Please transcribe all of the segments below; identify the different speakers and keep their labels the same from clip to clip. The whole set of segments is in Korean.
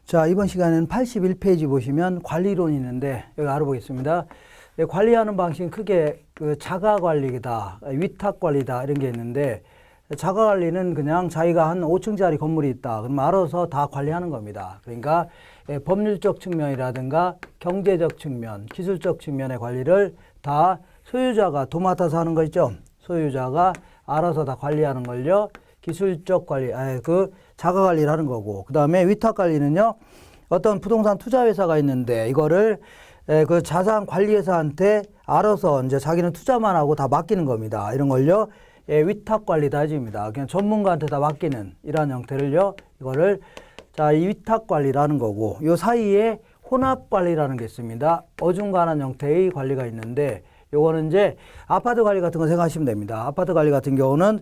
Speaker 1: 자, 이번 시간에는 81페이지 보시면 관리론이 있는데 여기 알아보겠습니다. 관리하는 방식은 크게 그 자가 관리다, 위탁 관리다 이런 게 있는데, 자가 관리는 그냥 자기가 한 5층짜리 건물이 있다. 그럼 알아서 다 관리하는 겁니다. 그러니까 법률적 측면이라든가 경제적 측면, 기술적 측면의 관리를 다 소유자가 도맡아서 하는 거 있죠. 소유자가 알아서 다 관리하는 걸요. 기술적 관리, 그 자가 관리를 하는 거고, 그 다음에 위탁 관리는요, 어떤 부동산 투자회사가 있는데 이거를 그 자산 관리회사한테 알아서 이제 자기는 투자만 하고 다 맡기는 겁니다. 이런 걸요, 위탁 관리다 해줍니다. 그냥 전문가한테 다 맡기는 이러한 형태를요, 이거를 자, 이 위탁 관리라는 거고, 요 사이에 혼합 관리라는 게 있습니다. 어중간한 형태의 관리가 있는데, 요거는 이제 아파트 관리 같은 거 생각하시면 됩니다. 아파트 관리 같은 경우는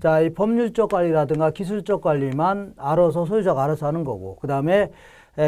Speaker 1: 자, 이 법률적 관리라든가 기술적 관리만 알아서 소유자가 알아서 하는 거고, 그 다음에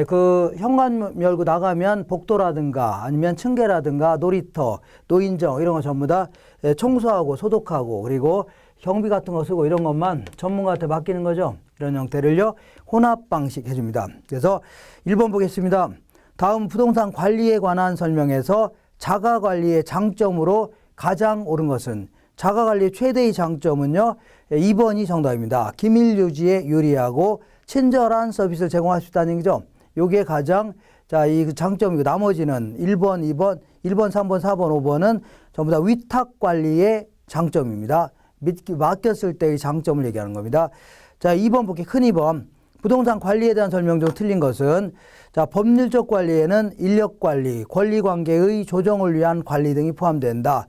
Speaker 1: 그 현관 열고 나가면 복도라든가 아니면 층계라든가 놀이터, 노인정 이런 거 전부 다 청소하고 소독하고 그리고 경비 같은 거 쓰고 이런 것만 전문가한테 맡기는 거죠. 이런 형태를요, 혼합 방식 해줍니다. 그래서 1번 보겠습니다. 다음 부동산 관리에 관한 설명에서 자가 관리의 장점으로 가장 옳은 것은, 자가 관리의 최대의 장점은요, 2번이 정답입니다. 기밀 유지에 유리하고 친절한 서비스를 제공할 수 있다는 얘기죠. 요게 가장, 자, 이 장점이고, 나머지는 1번, 2번, 1번, 3번, 4번, 5번은 전부 다 위탁 관리의 장점입니다. 맡겼을 때의 장점을 얘기하는 겁니다. 자, 2번 볼게요. 큰 2번. 부동산 관리에 대한 설명 중 틀린 것은, 자, 법률적 관리에는 인력 관리, 권리 관계의 조정을 위한 관리 등이 포함된다.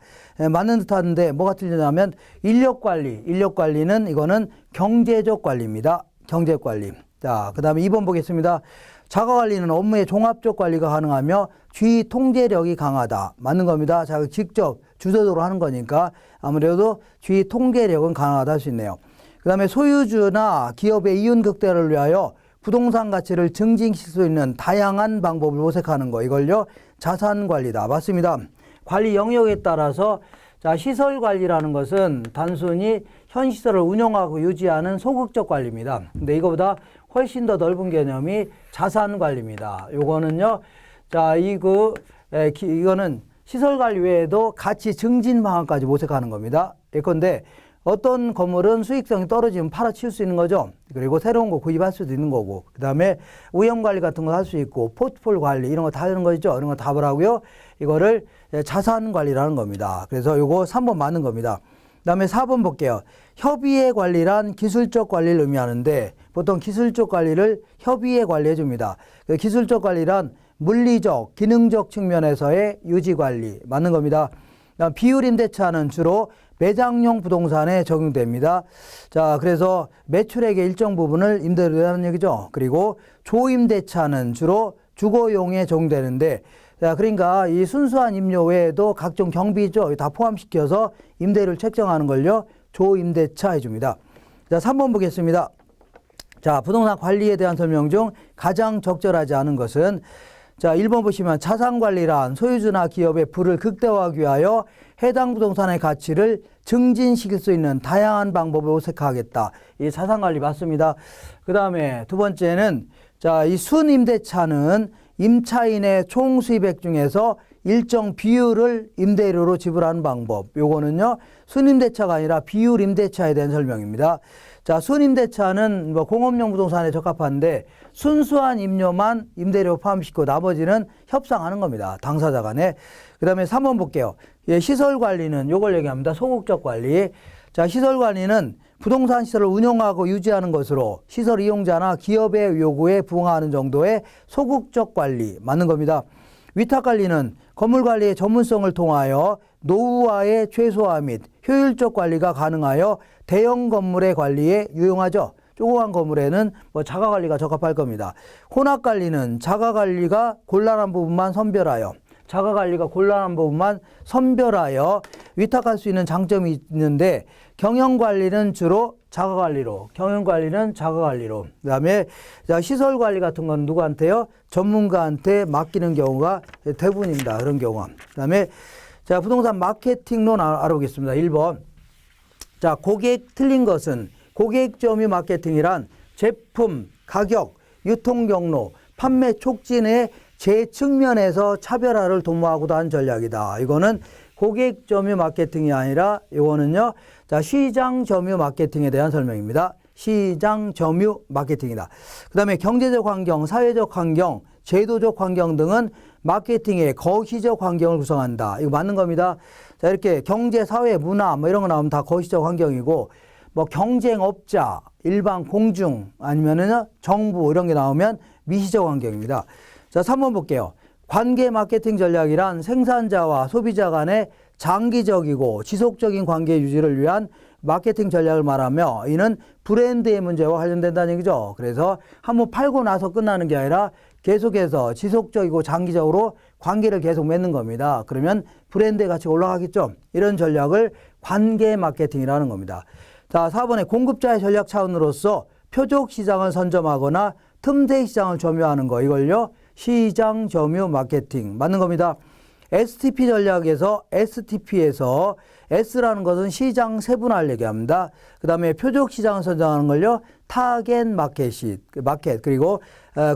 Speaker 1: 맞는 듯 하는데 뭐가 틀리냐면 인력 관리는 이거는 경제적 관리입니다. 경제 관리. 자, 그 다음에 2번 보겠습니다. 자가 관리는 업무의 종합적 관리가 가능하며 주의 통제력이 강하다. 맞는 겁니다. 자가 직접 주도적으로 하는 거니까 아무래도 주의 통제력은 강하다 할 수 있네요. 그 다음에 소유주나 기업의 이윤 극대화를 위하여 부동산 가치를 증진시킬 수 있는 다양한 방법을 모색하는 거, 이걸요, 자산 관리다. 맞습니다. 관리 영역에 따라서, 자, 시설 관리라는 것은 단순히 현 시설을 운영하고 유지하는 소극적 관리입니다. 근데 이거보다 훨씬 더 넓은 개념이 자산 관리입니다. 요거는요, 자, 이거는 시설 관리 외에도 가치 증진 방안까지 모색하는 겁니다. 예컨대 어떤 건물은 수익성이 떨어지면 팔아치울 수 있는 거죠. 그리고 새로운 거 구입할 수도 있는 거고, 그 다음에 위험 관리 같은 거 할 수 있고, 포트폴 관리 이런 거 다 하는 거 있죠. 이런 거 다 하고요. 이거를 자산 관리라는 겁니다. 그래서 요거 3번 맞는 겁니다. 그 다음에 4번 볼게요. 협의의 관리란 기술적 관리를 의미하는데, 보통 기술적 관리를 협의의 관리해 줍니다. 기술적 관리란 물리적, 기능적 측면에서의 유지 관리 맞는 겁니다. 비율 임대차는 주로 매장용 부동산에 적용됩니다. 자, 그래서 매출액의 일정 부분을 임대료로 하는 얘기죠. 그리고 조임대차는 주로 주거용에 적용되는데, 자, 그러니까 이 순수한 임료 외에도 각종 경비죠. 다 포함시켜서 임대료를 책정하는 걸요, 조임대차 해줍니다. 자, 3번 보겠습니다. 자, 부동산 관리에 대한 설명 중 가장 적절하지 않은 것은, 자, 1번 보시면 자산관리란 소유주나 기업의 부를 극대화하기 위하여 해당 부동산의 가치를 증진시킬 수 있는 다양한 방법을 모색하겠다. 이 자산관리 맞습니다. 그 다음에 두 번째는, 자, 이 순임대차는 임차인의 총 수입액 중에서 일정 비율을 임대료로 지불하는 방법. 요거는요, 순임대차가 아니라 비율 임대차에 대한 설명입니다. 자, 순임대차는 뭐 공업용 부동산에 적합한데 순수한 임료만 임대료 포함시키고 나머지는 협상하는 겁니다. 당사자 간에. 그 다음에 3번 볼게요. 예, 시설 관리는 요걸 얘기합니다. 소극적 관리. 자, 시설 관리는 부동산 시설을 운영하고 유지하는 것으로 시설 이용자나 기업의 요구에 부응하는 정도의 소극적 관리 맞는 겁니다. 위탁 관리는 건물 관리의 전문성을 통하여 노후화의 최소화 및 효율적 관리가 가능하여 대형 건물의 관리에 유용하죠. 조그만 건물에는 뭐 자가 관리가 적합할 겁니다. 혼합 관리는 자가 관리가 곤란한 부분만 선별하여 위탁할 수 있는 장점이 있는데, 경영 관리는 주로 자가 관리로, 그 다음에 시설 관리 같은 건 누구한테요? 전문가한테 맡기는 경우가 대부분입니다. 그런 경우가. 그 다음에 자, 부동산 마케팅론 알아보겠습니다. 1번. 자, 고객 틀린 것은, 고객 점유 마케팅이란 제품, 가격, 유통 경로, 판매 촉진의 제 측면에서 차별화를 도모하고도 한 전략이다. 이거는 고객 점유 마케팅이 아니라 이거는요. 자, 시장 점유 마케팅에 대한 설명입니다. 시장 점유 마케팅이다. 그다음에 경제적 환경, 사회적 환경, 제도적 환경 등은 마케팅의 거시적 환경을 구성한다. 이거 맞는 겁니다. 자, 이렇게 경제, 사회, 문화 뭐 이런 거 나오면 다 거시적 환경이고 뭐 경쟁업자, 일반 공중 아니면은 정부 이런 게 나오면 미시적 환경입니다. 자, 3번 볼게요. 관계 마케팅 전략이란 생산자와 소비자 간의 장기적이고 지속적인 관계 유지를 위한 마케팅 전략을 말하며 이는 브랜드의 문제와 관련된다는 얘기죠. 그래서 한번 팔고 나서 끝나는 게 아니라 계속해서 지속적이고 장기적으로 관계를 계속 맺는 겁니다. 그러면 브랜드의 가치가 올라가겠죠. 이런 전략을 관계 마케팅이라는 겁니다. 자, 4번에 공급자의 전략 차원으로서 표적 시장을 선점하거나 틈새 시장을 점유하는 거, 이걸요 시장 점유 마케팅 맞는 겁니다. STP 전략에서 STP에서 S라는 것은 시장 세분화를 얘기합니다. 그 다음에 표적 시장을 선정하는 걸요 타겟 마켓 그리고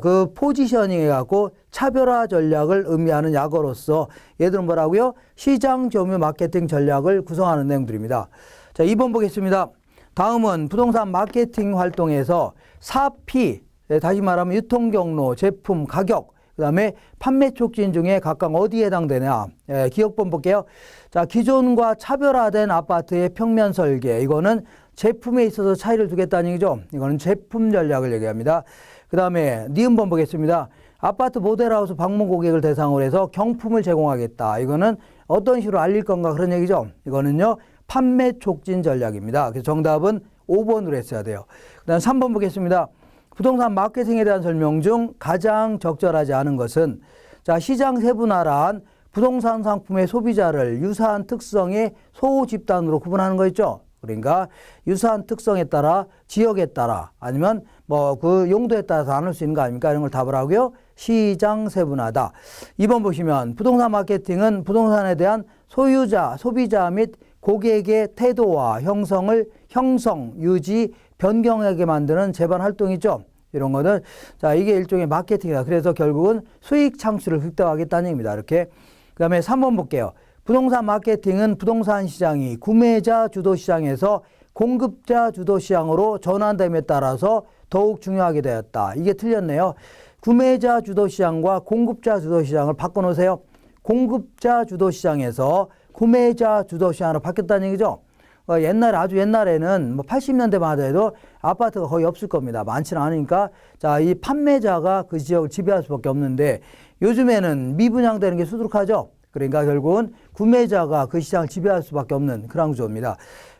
Speaker 1: 그 포지셔닝 해갖고 차별화 전략을 의미하는 약어로서 얘들은 뭐라고요? 시장 점유 마케팅 전략을 구성하는 내용들입니다. 자, 2번 보겠습니다. 다음은 부동산 마케팅 활동에서 4P, 다시 말하면 유통 경로, 제품, 가격, 그 다음에 판매 촉진 중에 각각 어디에 해당되냐. 기억본 볼게요. 자, 기존과 차별화된 아파트의 평면 설계. 이거는 제품에 있어서 차이를 두겠다는 얘기죠. 이거는 제품 전략을 얘기합니다. 그 다음에 니은번 보겠습니다. 아파트 모델하우스 방문 고객을 대상으로 해서 경품을 제공하겠다. 이거는 어떤 식으로 알릴 건가 그런 얘기죠. 이거는요. 판매 촉진 전략입니다. 그래서 정답은 5번으로 했어야 돼요. 그 다음 3번 보겠습니다. 부동산 마케팅에 대한 설명 중 가장 적절하지 않은 것은 자, 시장 세분화란 부동산 상품의 소비자를 유사한 특성의 소집단으로 구분하는 거 있죠. 그러니까 유사한 특성에 따라 지역에 따라 아니면 뭐 그 용도에 따라서 나눌 수 있는 거 아닙니까? 이런 걸 답을 하고요. 시장 세분화다. 2번 보시면 부동산 마케팅은 부동산에 대한 소유자, 소비자 및 고객의 태도와 형성, 유지, 변경하게 만드는 제반 활동이죠. 이런 거는 자, 이게 일종의 마케팅이다. 그래서 결국은 수익 창출을 극대화하겠다는 얘기입니다. 이렇게. 그다음에 3번 볼게요. 부동산 마케팅은 부동산 시장이 구매자 주도 시장에서 공급자 주도 시장으로 전환됨에 따라서 더욱 중요하게 되었다. 이게 틀렸네요. 구매자 주도 시장과 공급자 주도 시장을 바꿔놓으세요. 공급자 주도 시장에서 구매자 주도 시장으로 바뀌었다는 얘기죠. 아주 옛날에는 뭐 80년대만 하더라도 아파트가 거의 없을 겁니다. 많지는 않으니까. 자, 이 판매자가 그 지역을 지배할 수밖에 없는데 요즘에는 미분양되는 게 수두룩하죠. 그러니까 결국은 구매자가 그 시장을 지배할 수밖에 없는 그런 구조입니다.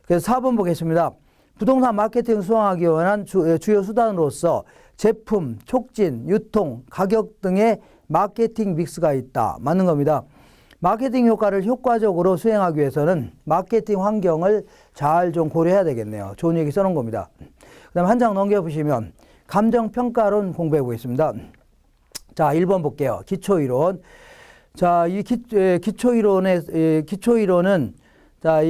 Speaker 1: 그래서 4번 보겠습니다. 부동산 마케팅을 수행하기 위한 주요 수단으로서 제품, 촉진, 유통, 가격 등의 마케팅 믹스가 있다. 맞는 겁니다. 마케팅 효과를 효과적으로 수행하기 위해서는 마케팅 환경을 잘 좀 고려해야 되겠네요. 좋은 얘기 써놓은 겁니다. 그 다음에 한 장 넘겨보시면 감정평가론 공부해 보겠습니다. 자, 1번 볼게요. 기초이론. 자, 이 기초이론은 자,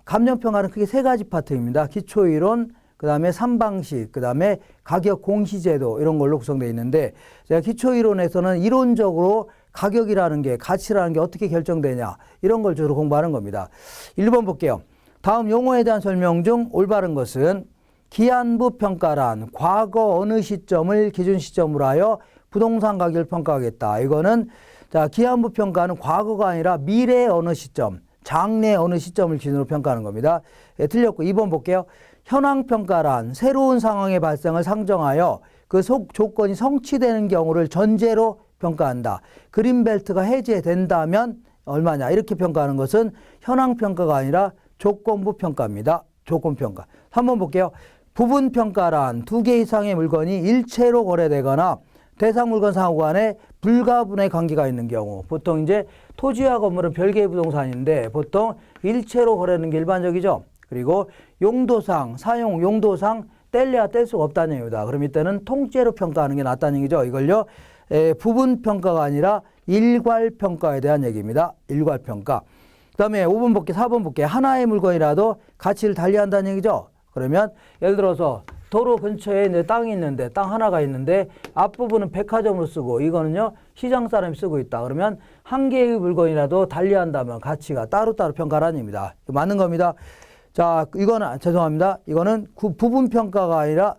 Speaker 1: 감정평가는 크게 세 가지 파트입니다. 기초이론, 그 다음에 3방식, 그 다음에 가격 공시제도 이런 걸로 구성되어 있는데 제가 기초이론에서는 이론적으로 가격이라는 게 가치라는 게 어떻게 결정되냐 이런 걸 주로 공부하는 겁니다. 1번 볼게요. 다음 용어에 대한 설명 중 올바른 것은 기한부 평가란 과거 어느 시점을 기준 시점으로 하여 부동산 가격을 평가하겠다. 이거는 자, 기한부 평가는 과거가 아니라 미래 어느 시점, 장래 어느 시점을 기준으로 평가하는 겁니다. 예, 틀렸고 2번 볼게요. 현황 평가란 새로운 상황의 발생을 상정하여 그 조건이 성취되는 경우를 전제로 평가한다. 그린벨트가 해제된다면 얼마냐 이렇게 평가하는 것은 현황 평가가 아니라 조건부 평가입니다. 조건 평가. 3번 볼게요. 부분 평가란 두 개 이상의 물건이 일체로 거래되거나 대상 물건 상호 간에 불가분의 관계가 있는 경우. 보통 이제 토지와 건물은 별개의 부동산인데 보통 일체로 거래하는 게 일반적이죠. 그리고 용도상, 사용 용도상 뗄래야 뗄 수가 없다는 얘기입니다. 그럼 이때는 통째로 평가하는 게 낫다는 얘기죠. 이걸요. 부분 평가가 아니라 일괄 평가에 대한 얘기입니다. 일괄 평가. 그다음에 5번 볼게, 4번 볼게. 하나의 물건이라도 가치를 달리한다는 얘기죠. 그러면 예를 들어서 도로 근처에 이제 땅이 있는데, 땅 하나가 있는데 앞부분은 백화점으로 쓰고 이거는요 시장 사람이 쓰고 있다. 그러면 한 개의 물건이라도 달리한다면 가치가 따로따로 평가를 아닙니다. 맞는 겁니다. 자, 이거는 죄송합니다. 이거는 부분 평가가 아니라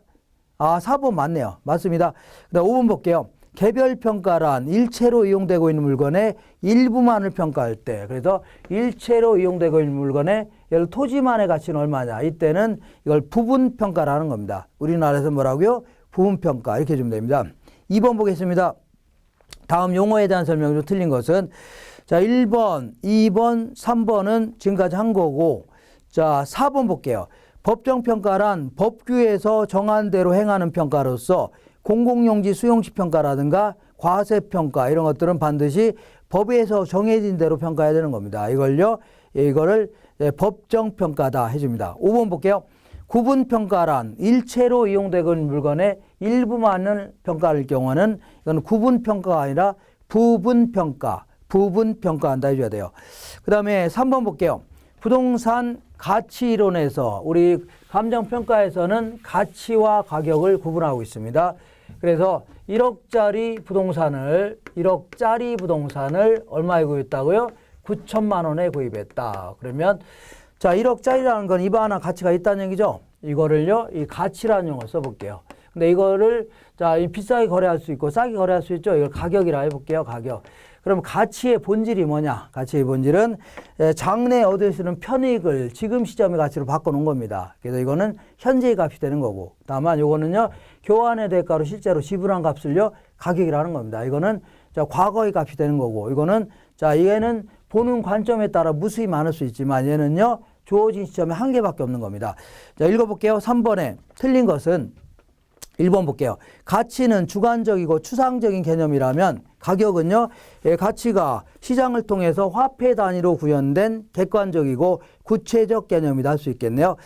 Speaker 1: 4번 맞네요. 맞습니다. 그다음 5번 볼게요. 개별 평가란 일체로 이용되고 있는 물건의 일부만을 평가할 때, 그래서 일체로 이용되고 있는 물건의 예를 토지만의 가치는 얼마냐, 이때는 이걸 부분 평가라는 겁니다. 우리나라에서 뭐라고요? 부분 평가 이렇게 주면 됩니다. 2번 보겠습니다. 다음 용어에 대한 설명 중 틀린 것은 자 1번, 2번, 3번은 지금까지 한 거고, 자 4번 볼게요. 법정평가란 법규에서 정한 대로 행하는 평가로서 공공용지 수용시 평가라든가 과세평가 이런 것들은 반드시 법에서 정해진 대로 평가해야 되는 겁니다. 이거를 법정평가다 해줍니다. 5번 볼게요. 구분평가란 일체로 이용되고 있는 물건의 일부만을 평가할 경우는 이건 구분평가가 아니라 부분평가한다 해줘야 돼요. 그 다음에 3번 볼게요. 부동산 가치이론에서 우리 감정평가에서는 가치와 가격을 구분하고 있습니다. 그래서 1억짜리 부동산을 얼마에 구입했다고요? 9천만 원에 구입했다. 그러면 자 1억짜리라는 건 이바나 가치가 있다는 얘기죠. 이거를요 이 가치라는 용어 써볼게요. 근데 이거를 자 비싸게 거래할 수 있고 싸게 거래할 수 있죠. 이걸 가격이라 해볼게요. 가격. 그럼 가치의 본질이 뭐냐? 가치의 본질은 장래 얻을 수 있는 편익을 지금 시점의 가치로 바꿔놓은 겁니다. 그래서 이거는 현재의 값이 되는 거고, 다만 이거는요 교환의 대가로 실제로 지불한 값을요 가격이라는 겁니다. 이거는 자 과거의 값이 되는 거고, 이거는 자 얘는 보는 관점에 따라 무수히 많을 수 있지만 얘는요 주어진 시점에 한 개밖에 없는 겁니다. 자 읽어볼게요. 3번에 틀린 것은 1번 볼게요. 가치는 주관적이고 추상적인 개념이라면 가격은요, 가치가 시장을 통해서 화폐 단위로 구현된 객관적이고 구체적 개념이다 할 수 있겠네요.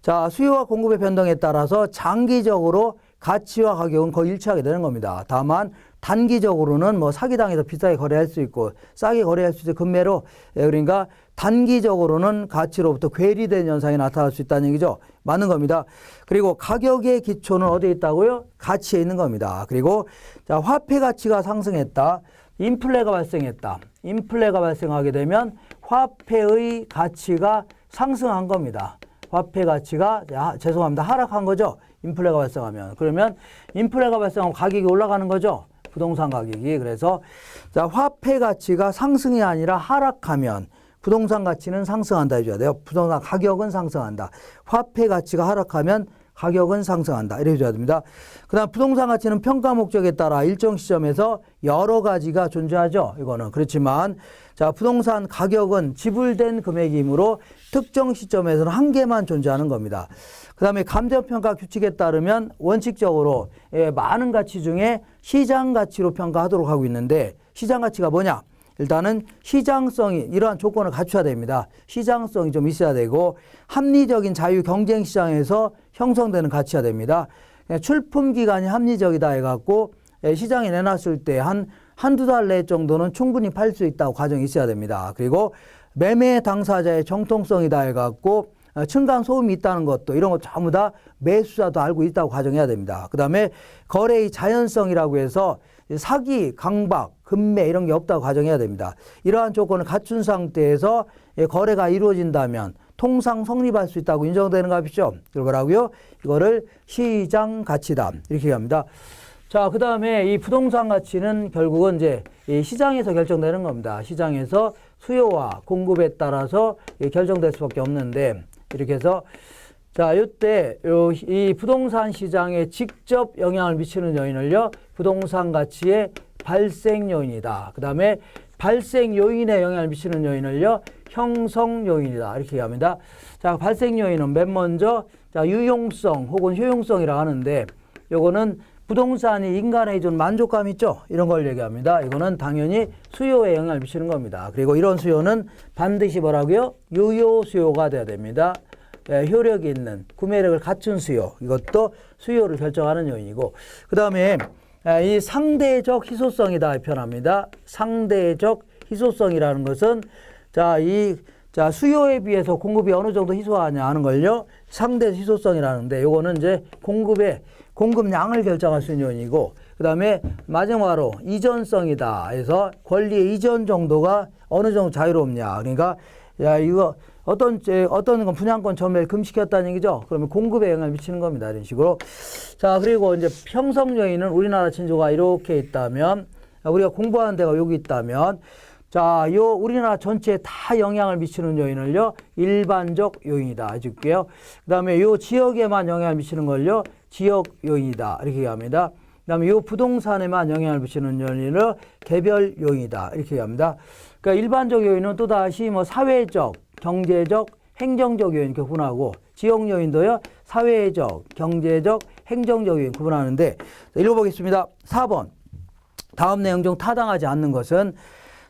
Speaker 1: 자, 수요와 공급의 변동에 따라서 장기적으로 가치와 가격은 거의 일치하게 되는 겁니다. 다만 단기적으로는 뭐 사기당해서 비싸게 거래할 수 있고 싸게 거래할 수 있는 금매로, 그러니까 단기적으로는 가치로부터 괴리된 현상이 나타날 수 있다는 얘기죠. 맞는 겁니다. 그리고 가격의 기초는 어디에 있다고요? 가치에 있는 겁니다. 그리고 자, 화폐 가치가 상승했다. 인플레가 발생했다. 인플레가 발생하게 되면 화폐의 가치가 상승한 겁니다. 화폐 가치가 죄송합니다. 하락한 거죠. 인플레가 발생하면. 그러면 인플레가 발생하면 가격이 올라가는 거죠. 부동산 가격이. 그래서 자, 화폐 가치가 상승이 아니라 하락하면 부동산 가치는 상승한다 해줘야 돼요. 부동산 가격은 상승한다. 화폐 가치가 하락하면 가격은 상승한다. 이렇게 해줘야 됩니다. 그 다음 부동산 가치는 평가 목적에 따라 일정 시점에서 여러 가지가 존재하죠. 이거는. 그렇지만 자, 부동산 가격은 지불된 금액이므로 특정 시점에서는 한 개만 존재하는 겁니다. 그 다음에 감정평가 규칙에 따르면 원칙적으로 많은 가치 중에 시장 가치로 평가하도록 하고 있는데, 시장 가치가 뭐냐? 일단은 시장성이 이러한 조건을 갖춰야 됩니다. 시장성이 좀 있어야 되고 합리적인 자유 경쟁 시장에서 형성되는 가치가 됩니다. 출품 기간이 합리적이다 해갖고 시장에 내놨을 때 한두 달 내 정도는 충분히 팔 수 있다고 가정이 있어야 됩니다. 그리고 매매 당사자의 정통성이다 해갖고 층간 소음이 있다는 것도, 이런 것 전부 다 매수자도 알고 있다고 가정해야 됩니다. 그 다음에 거래의 자연성이라고 해서 사기, 강박, 금매 이런 게 없다고 가정해야 됩니다. 이러한 조건을 갖춘 상태에서 거래가 이루어진다면 통상 성립할 수 있다고 인정되는 값이죠. 그걸 뭐라고요? 이거를 시장 가치다. 이렇게 합니다. 자, 그 다음에 이 부동산 가치는 결국은 이제 이 시장에서 결정되는 겁니다. 시장에서 수요와 공급에 따라서 결정될 수밖에 없는데, 이렇게 해서 자, 이때 이 부동산 시장에 직접 영향을 미치는 요인을요, 부동산 가치의 발생 요인이다. 그 다음에 발생 요인에 영향을 미치는 요인을요, 형성 요인이다. 이렇게 얘기합니다. 자, 발생 요인은 맨 먼저 자, 유용성 혹은 효용성이라고 하는데, 요거는 부동산이 인간에게 준 만족감 있죠? 이런 걸 얘기합니다. 이거는 당연히 수요에 영향을 미치는 겁니다. 그리고 이런 수요는 반드시 뭐라고요? 유효 수요가 돼야 됩니다. 효력이 있는 구매력을 갖춘 수요, 이것도 수요를 결정하는 요인이고, 그 다음에 이 상대적 희소성이다 표현합니다. 상대적 희소성이라는 것은 자, 이 자, 수요에 비해서 공급이 어느 정도 희소하냐 하는 걸요. 상대 희소성이라는데 요거는 이제 공급량을 결정할 수 있는 요인이고 그다음에 마지막으로 이전성이다 해서 권리의 이전 정도가 어느 정도 자유롭냐. 그러니까 야, 이거 어떤 건 분양권 전매를 금지시켰다는 얘기죠. 그러면 공급에 영향을 미치는 겁니다. 이런 식으로. 자, 그리고 이제 형성 요인은 우리나라 진조가 이렇게 있다면 우리가 공부하는 데가 여기 있다면 자, 요 우리나라 전체에 다 영향을 미치는 요인을요. 일반적 요인이다. 해줄게요. 그다음에 요 지역에만 영향을 미치는 걸요. 지역 요인이다. 이렇게 얘기합니다. 그다음에 요 부동산에만 영향을 미치는 요인을 개별 요인이다. 이렇게 얘기합니다. 그러니까 일반적 요인은 또다시 뭐 사회적, 경제적, 행정적 요인 이렇게 구분하고 지역 요인도요. 사회적, 경제적, 행정적 요인 구분하는데 읽어보겠습니다. 4번. 다음 내용 중 타당하지 않는 것은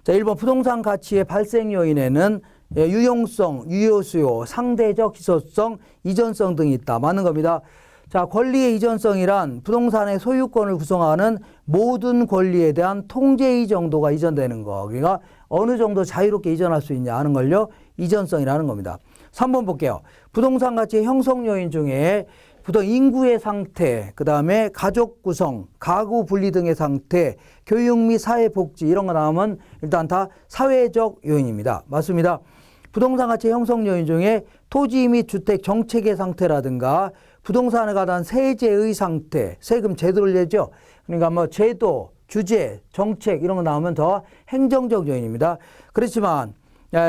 Speaker 1: 자, 1번 부동산 가치의 발생 요인에는 유용성, 유효수요, 상대적 희소성, 이전성 등이 있다. 맞는 겁니다. 자, 권리의 이전성이란 부동산의 소유권을 구성하는 모든 권리에 대한 통제의 정도가 이전되는 거. 그러니까 어느 정도 자유롭게 이전할 수 있냐 하는 걸요. 이전성이라는 겁니다. 3번 볼게요. 부동산 가치의 형성 요인 중에 인구의 상태, 그 다음에 가족 구성, 가구 분리 등의 상태, 교육 및 사회복지 이런 거 나오면 일단 다 사회적 요인입니다. 맞습니다. 부동산 가치 형성 요인 중에 토지 및 주택 정책의 상태라든가 부동산에 관한 세제의 상태, 세금 제도를 내죠. 그러니까 뭐 제도, 규제, 정책 이런 거 나오면 더 행정적 요인입니다. 그렇지만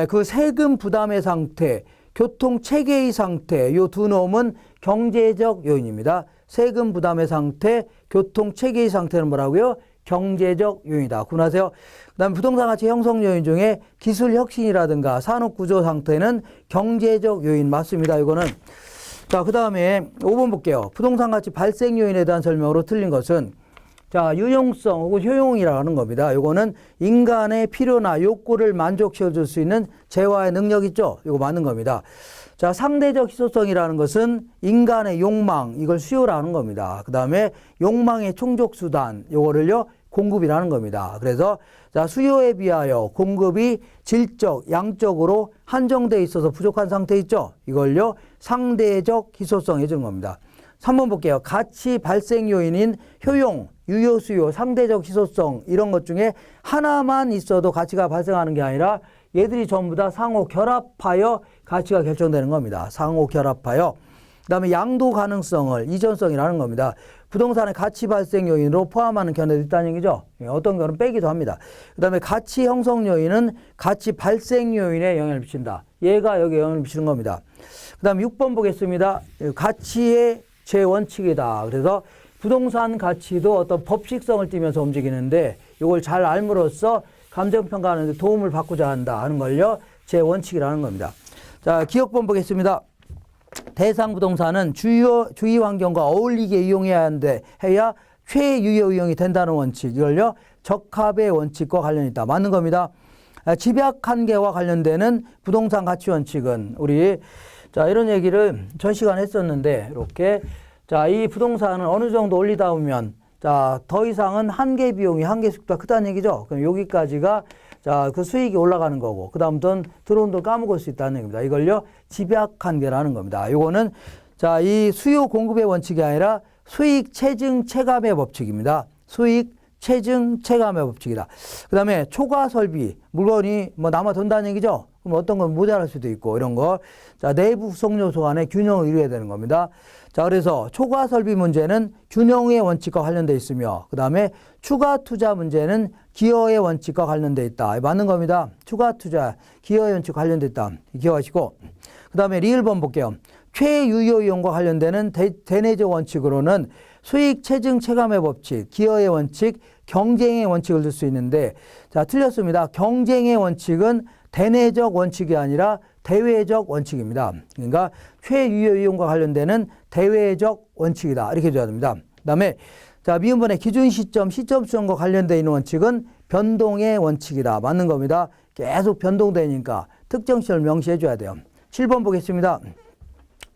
Speaker 1: 그 세금 부담의 상태, 교통 체계의 상태 요 두 놈은 경제적 요인입니다. 세금 부담의 상태, 교통 체계의 상태는 뭐라고요? 경제적 요인이다. 구분하세요. 그다음에 부동산 가치 형성 요인 중에 기술 혁신이라든가 산업 구조 상태는 경제적 요인 맞습니다. 이거는 자, 그다음에 5번 볼게요. 부동산 가치 발생 요인에 대한 설명으로 틀린 것은 자, 유용성 혹은 효용이라는 겁니다. 이거는 인간의 필요나 욕구를 만족시켜 줄 수 있는 재화의 능력 있죠? 이거 맞는 겁니다. 자, 상대적 희소성이라는 것은 인간의 욕망, 이걸 수요라는 겁니다. 그 다음에 욕망의 충족수단, 요거를요, 공급이라는 겁니다. 그래서 자, 수요에 비하여 공급이 질적, 양적으로 한정되어 있어서 부족한 상태 있죠? 이걸요, 상대적 희소성 해주는 겁니다. 3번 볼게요. 가치 발생 요인인 효용, 유효, 수요, 상대적 희소성 이런 것 중에 하나만 있어도 가치가 발생하는 게 아니라 얘들이 전부 다 상호 결합하여 가치가 결정되는 겁니다. 상호 결합하여. 그 다음에 양도 가능성을 이전성이라는 겁니다. 부동산의 가치 발생 요인으로 포함하는 견해도 있다는 얘기죠. 어떤 경우는 빼기도 합니다. 그 다음에 가치 형성 요인은 가치 발생 요인에 영향을 미친다. 얘가 여기에 영향을 미치는 겁니다. 그 다음에 6번 보겠습니다. 가치의 제원칙이다. 그래서 부동산 가치도 어떤 법칙성을 띠면서 움직이는데 이걸 잘 알므로써 감정평가하는 데 도움을 받고자 한다 하는 걸요. 제원칙이라는 겁니다. 자, 기억본 보겠습니다. 대상 부동산은 주위 환경과 어울리게 이용해야 하는데 해야 최유효 이용이 된다는 원칙. 이걸요. 적합의 원칙과 관련이 있다. 맞는 겁니다. 집약 한계와 관련되는 부동산 가치 원칙은 우리 자, 이런 얘기를 전 시간에 했었는데 이렇게 자, 이 부동산은 어느 정도 올리다 보면 자, 더 이상은 한계 비용이 한계 수익보다 크다는 얘기죠. 그럼 여기까지가 자, 그 수익이 올라가는 거고 그다음부터는 들어온 돈 까먹을 수 있다는 얘기입니다. 이걸요. 집약 한계라는 겁니다. 요거는 자, 이 수요 공급의 원칙이 아니라 수익 체증 체감의 법칙입니다. 수익 체증 체감의 법칙이다. 그다음에 초과 설비 물건이 뭐 남아 돈다는 얘기죠. 그럼 어떤 건 모자랄 수도 있고 이런 거. 자, 내부 구성 요소 간의 균형을 이루어야 되는 겁니다. 자, 그래서 초과 설비 문제는 균형의 원칙과 관련되어 있으며 그다음에 추가 투자 문제는 기여의 원칙과 관련되어 있다. 맞는 겁니다. 추가 투자, 기여의 원칙과 관련되어 있다. 기억하시고 그다음에 리을번 볼게요. 최유효 이용과 관련되는 대내적 원칙으로는 수익 체증 체감의 법칙, 기여의 원칙, 경쟁의 원칙을 들 수 있는데 자, 틀렸습니다. 경쟁의 원칙은 대내적 원칙이 아니라 대외적 원칙입니다. 그러니까 최유효 이용과 관련되는 대외적 원칙이다. 이렇게 해줘야 됩니다. 그 다음에 자, 미음번의 기준 시점, 시점 수정과 관련되어 있는 원칙은 변동의 원칙이다. 맞는 겁니다. 계속 변동되니까 특정 시점을 명시해 줘야 돼요. 7번 보겠습니다.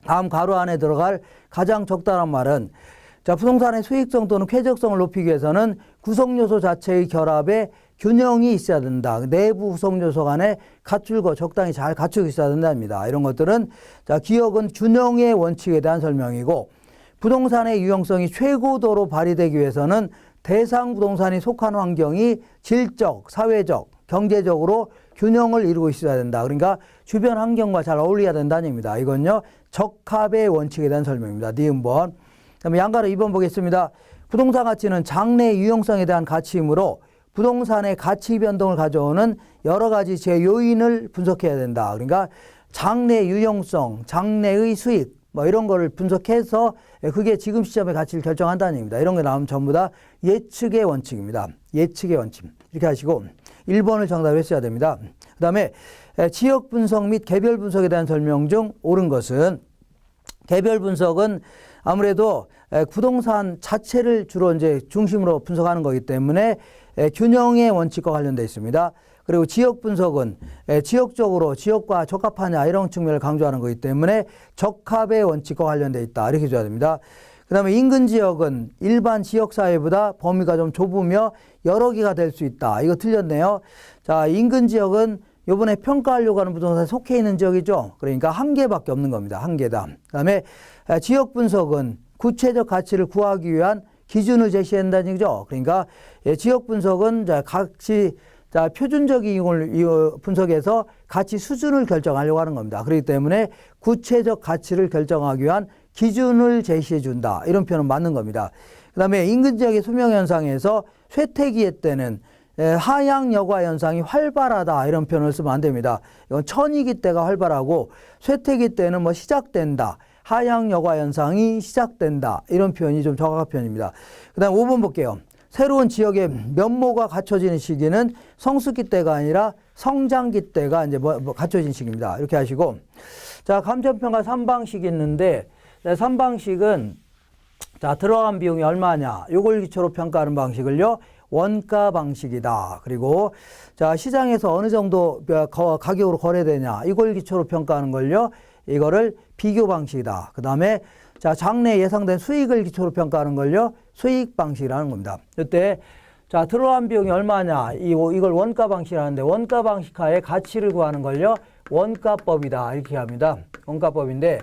Speaker 1: 다음 가로 안에 들어갈 가장 적당한 말은 자, 부동산의 수익성 또는 쾌적성을 높이기 위해서는 구성요소 자체의 결합에 균형이 있어야 된다. 내부 구성요소 간에 갖추고 적당히 잘 갖추고 있어야 된답니다. 이런 것들은 자, 기억은 균형의 원칙에 대한 설명이고, 부동산의 유용성이 최고도로 발휘되기 위해서는 대상 부동산이 속한 환경이 질적, 사회적, 경제적으로 균형을 이루고 있어야 된다. 그러니까 주변 환경과 잘 어울려야 된다는 얘기입니다. 이건요, 적합의 원칙에 대한 설명입니다. 니은번. 그다음에 양가로 2번 보겠습니다. 부동산 가치는 장래 유용성에 대한 가치이므로 부동산의 가치 변동을 가져오는 여러 가지 제요인을 분석해야 된다. 그러니까 장래 유용성, 장래의 수익, 뭐 이런 거를 분석해서 그게 지금 시점의 가치를 결정한다는 얘기입니다. 이런 게 나오면 전부 다 예측의 원칙입니다. 예측의 원칙. 이렇게 하시고 1번을 정답을 했어야 됩니다. 그 다음에 지역 분석 및 개별 분석에 대한 설명 중 옳은 것은, 개별 분석은 아무래도 부동산 자체를 주로 이제 중심으로 분석하는 거기 때문에 균형의 원칙과 관련되어 있습니다. 그리고 지역 분석은 지역적으로 지역과 적합하냐 이런 측면을 강조하는 거기 때문에 적합의 원칙과 관련되어 있다. 이렇게 줘야 됩니다. 그 다음에 인근 지역은 일반 지역사회보다 범위가 좀 좁으며 여러 개가 될 수 있다. 이거 틀렸네요. 자, 인근 지역은 요번에 평가하려고 하는 부동산에 속해 있는 지역이죠. 그러니까 한 개밖에 없는 겁니다. 한 개다. 그 다음에 지역 분석은 구체적 가치를 구하기 위한 기준을 제시한다는 얘기죠. 그러니까 지역 분석은 가치, 표준적인 이용을 분석해서 가치 수준을 결정하려고 하는 겁니다. 그렇기 때문에 구체적 가치를 결정하기 위한 기준을 제시해 준다. 이런 표현은 맞는 겁니다. 그 다음에 인근 지역의 수명 현상에서 쇠퇴기에 때는 하향 여과 현상이 활발하다. 이런 표현을 쓰면 안 됩니다. 이건 천이기 때가 활발하고 쇠퇴기 때는 뭐 시작된다. 하향 여과 현상이 시작된다. 이런 표현이 좀 정확한 표현입니다. 그 다음 5번 볼게요. 새로운 지역의 면모가 갖춰지는 시기는 성숙기 때가 아니라 성장기 때가 이제 갖춰진 시기입니다. 이렇게 하시고, 자, 감정평가 3방식이 있는데, 3방식은 자, 들어간 비용이 얼마냐, 요걸 기초로 평가하는 방식을요, 원가 방식이다. 그리고 자, 시장에서 어느 정도 가격으로 거래되냐, 이걸 기초로 평가하는 걸요, 이거를 비교 방식이다. 그 다음에 자, 장래 예상된 수익을 기초로 평가하는 걸요, 수익 방식이라는 겁니다. 이때 자, 들어간 비용이 얼마냐, 이걸 원가 방식이라는데, 원가 방식 하에 가치를 구하는 걸요, 원가법이다. 이렇게 합니다. 원가법인데,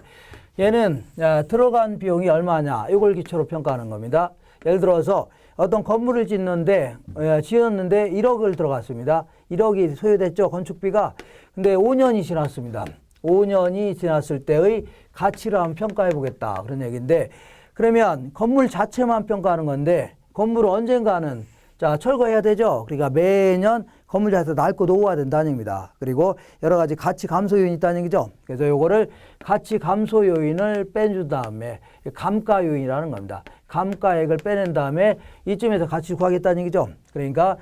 Speaker 1: 얘는 들어간 비용이 얼마냐, 이걸 기초로 평가하는 겁니다. 예를 들어서 어떤 건물을 지었는데 1억을 들어갔습니다. 1억이 소요됐죠, 건축비가. 근데 5년이 지났습니다. 5년이 지났을 때의 가치를 한번 평가해 보겠다. 그런 얘기인데, 그러면 건물 자체만 평가하는 건데, 건물을 언젠가는 자, 철거해야 되죠. 그러니까 매년 건물 자체에서 낡고 노후화 된다는 얘기입니다. 그리고 여러 가지 가치 감소 요인이 있다는 얘기죠. 그래서 요거를 가치 감소 요인을 빼준 다음에 감가 요인이라는 겁니다. 감가액을 빼낸 다음에 이쯤에서 가치를 구하겠다는 얘기죠. 그러니까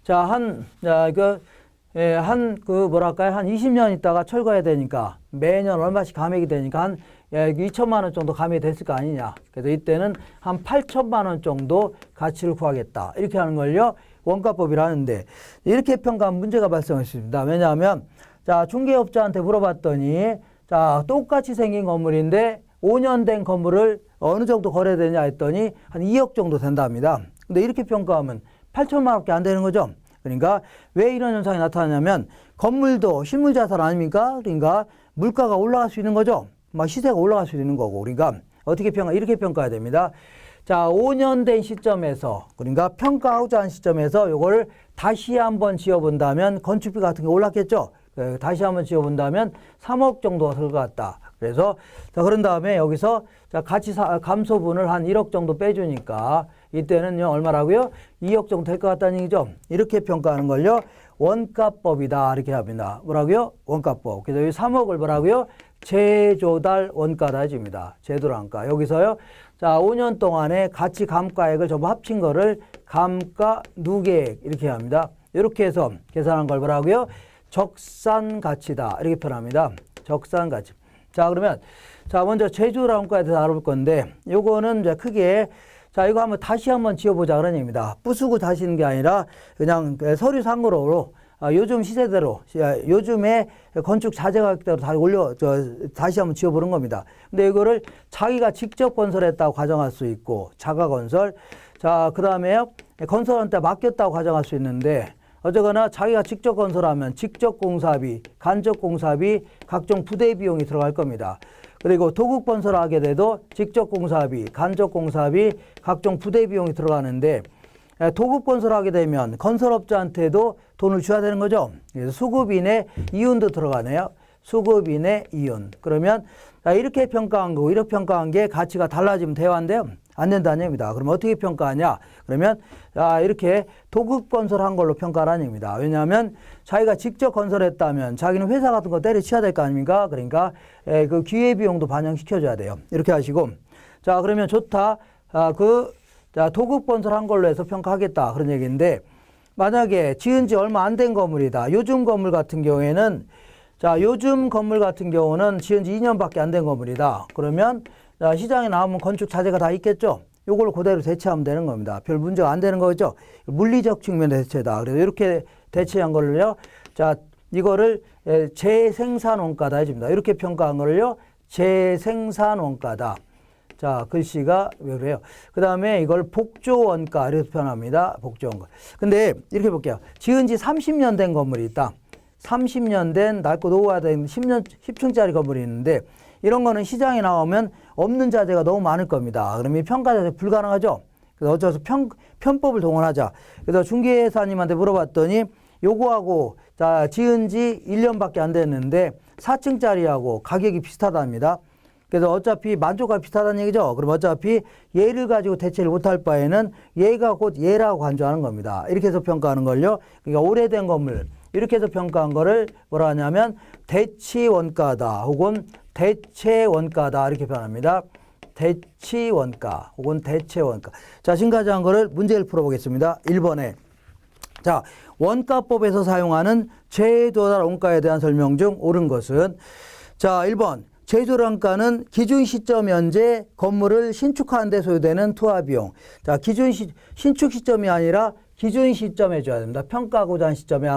Speaker 1: 자, 한 20년 있다가 철거해야 되니까 매년 얼마씩 감액이 되니까 한 2천만 원 정도 감액이 됐을 거 아니냐. 그래서 이때는 한 8천만 원 정도 가치를 구하겠다. 이렇게 하는 걸요, 원가법이라는데, 이렇게 평가하면 문제가 발생할 수 있습니다. 왜냐하면 자, 중개업자한테 물어봤더니 자, 똑같이 생긴 건물인데 5년 된 건물을 어느 정도 거래되냐 했더니 한 2억 정도 된답니다. 근데 이렇게 평가하면 8천만 원밖에 안 되는 거죠. 그러니까 왜 이런 현상이 나타나냐면, 건물도 실물자산 아닙니까? 그러니까 물가가 올라갈 수 있는 거죠. 막 시세가 올라갈 수 있는 거고. 그러니까 어떻게 이렇게 평가해야 됩니다. 자, 5년 된 시점에서, 그러니까 평가하고자 하는 시점에서 요거를 다시 한번 지어본다면 건축비 같은 게 올랐겠죠. 다시 한번 지어본다면 3억 정도 들 것 같다. 그래서 자, 그런 다음에 여기서 자, 가치 감소분을 한 1억 정도 빼주니까 이때는요, 얼마라고요? 2억 정도 될 것 같다는 얘기죠. 이렇게 평가하는 걸요, 원가법이다. 이렇게 합니다. 뭐라고요? 원가법. 그래서 이 3억을 뭐라고요? 재조달 원가다 해줍니다. 재조달원가. 여기서요, 자, 5년 동안의 가치 감가액을 전부 합친 거를 감가 누계액 이렇게 합니다. 이렇게 해서 계산한 걸 뭐라고요? 적산 가치다. 이렇게 표현합니다. 적산 가치. 자, 그러면 자, 먼저 재조달 원가에 대해서 알아볼 건데, 요거는 이제 크게 자, 이거 다시 한번 지어보자 그런 얘기입니다. 부수고 다시는 게 아니라 그냥 서류상으로 요즘 시세대로, 요즘에 건축 자재 가격대로 다시 한번 지어보는 겁니다. 근데 이거를 자기가 직접 건설했다고 가정할 수 있고, 자가 건설. 자, 그 다음에 건설한테 맡겼다고 가정할 수 있는데, 어쨌거나 자기가 직접 건설하면 직접 공사비, 간접 공사비, 각종 부대 비용이 들어갈 겁니다. 그리고 도급 건설을 하게 돼도 직접 공사비, 간접 공사비, 각종 부대 비용이 들어가는데, 도급 건설하게 되면 건설업자한테도 돈을 줘야 되는 거죠. 그래서 수급인의 이윤도 들어가네요. 수급인의 이윤. 그러면 이렇게 평가한 거고 이렇게 평가한 게 가치가 달라지면 돼야 안 돼요? 안 된다는 얘기입니다. 그러면 어떻게 평가하냐? 그러면 이렇게 도급 건설한 걸로 평가하는 얘기입니다. 왜냐하면 자기가 직접 건설했다면 자기는 회사 같은 거 때려치워야 될 거 아닙니까? 그러니까 그 기회비용도 반영시켜줘야 돼요. 이렇게 하시고, 자, 그러면 좋다. 자, 도급 건설한 걸로 해서 평가하겠다. 그런 얘기인데, 만약에 지은 지 얼마 안 된 건물이다. 요즘 건물 같은 경우에는, 자, 요즘 건물 같은 경우는 지은 지 2년밖에 안 된 건물이다. 그러면, 자, 시장에 나오면 건축 자재가 다 있겠죠? 요걸 그대로 대체하면 되는 겁니다. 별 문제가 안 되는 거죠? 물리적 측면의 대체다. 그래서 이렇게 대체한 걸로요. 자, 이거를 재생산 원가다 해줍니다. 이렇게 평가한 걸로요. 재생산 원가다. 자, 글씨가 왜 그래요? 그 다음에 이걸 복조 원가 이렇게 표현합니다. 복조 원가. 근데 이렇게 볼게요. 지은 지 30년 된 건물이 있다. 30년 된 낡고 노후화된 10층짜리 건물이 있는데, 이런 거는 시장에 나오면 없는 자재가 너무 많을 겁니다. 그러면 이 평가 자재 불가능하죠? 그래서 어쩌서 편법을 동원하자. 그래서 중개사님한테 물어봤더니 요거하고, 자, 지은 지 1년밖에 안 됐는데 4층짜리하고 가격이 비슷하답니다. 그래서 어차피 만족가 비슷하다는 얘기죠. 그럼 어차피 얘를 가지고 대체를 못할 바에는 얘가 곧 얘라고 간주하는 겁니다. 이렇게 해서 평가하는 걸요. 그러니까 오래된 건물, 이렇게 해서 평가한 거를 뭐라 하냐면 대치 원가다 혹은 대체 원가다 이렇게 표현합니다. 대치 원가 혹은 대체 원가. 자, 지금까지 한 거를 문제를 풀어보겠습니다. 1번에. 자, 원가법에서 사용하는 재도달 원가에 대한 설명 중 옳은 것은, 자, 1번. 재조달원가는 기준 시점 현재 건물을 신축하는 데 소요되는 투하 비용. 자, 신축 시점이 아니라 기준 시점에 줘야 됩니다. 평가하고자 하는 시점에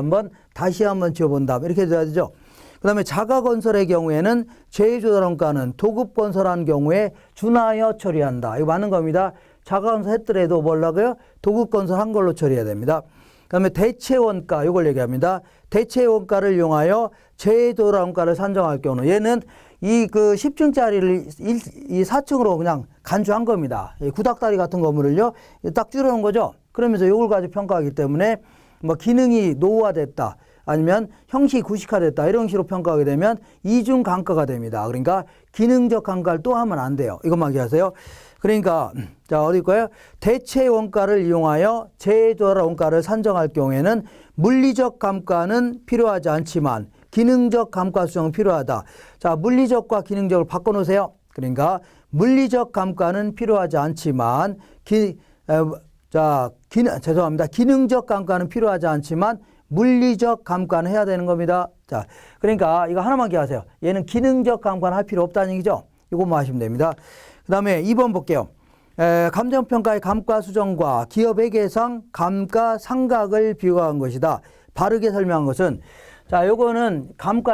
Speaker 1: 다시 한번 지어본다. 이렇게 줘야 되죠. 그 다음에 자가 건설의 경우에는 재조달원가는 도급 건설한 경우에 준하여 처리한다. 이거 맞는 겁니다. 자가 건설 했더라도 뭐라고요? 도급 건설한 걸로 처리해야 됩니다. 그 다음에 대체 원가, 이걸 얘기합니다. 대체 원가를 이용하여 재조달원가를 산정할 경우는, 얘는 이 10층짜리를 이 4층으로 그냥 간주한 겁니다. 이 구닥다리 같은 건물을요, 딱 줄여놓은 거죠. 그러면서 이걸 가지고 평가하기 때문에 뭐 기능이 노후화됐다, 아니면 형식이 구식화됐다, 이런 식으로 평가하게 되면 이중 감가가 됩니다. 그러니까 기능적 감가를 또 하면 안 돼요. 이것만 기억하세요. 그러니까, 자, 어디 거예요? 대체 원가를 이용하여 재조달 원가를 산정할 경우에는 물리적 감가는 필요하지 않지만 기능적 감가 수정은 필요하다. 자, 물리적과 기능적을 바꿔놓으세요. 그러니까 물리적 감가는 필요하지 않지만 죄송합니다. 기능적 감가는 필요하지 않지만 물리적 감가는 해야 되는 겁니다. 자, 그러니까 이거 하나만 기억하세요. 얘는 기능적 감가는 할 필요 없다는 얘기죠. 이것만 하시면 됩니다. 그 다음에 2번 볼게요. 감정평가의 감가 수정과 기업회계상 감가상각을 비교한 것이다. 바르게 설명한 것은, 자, 요거는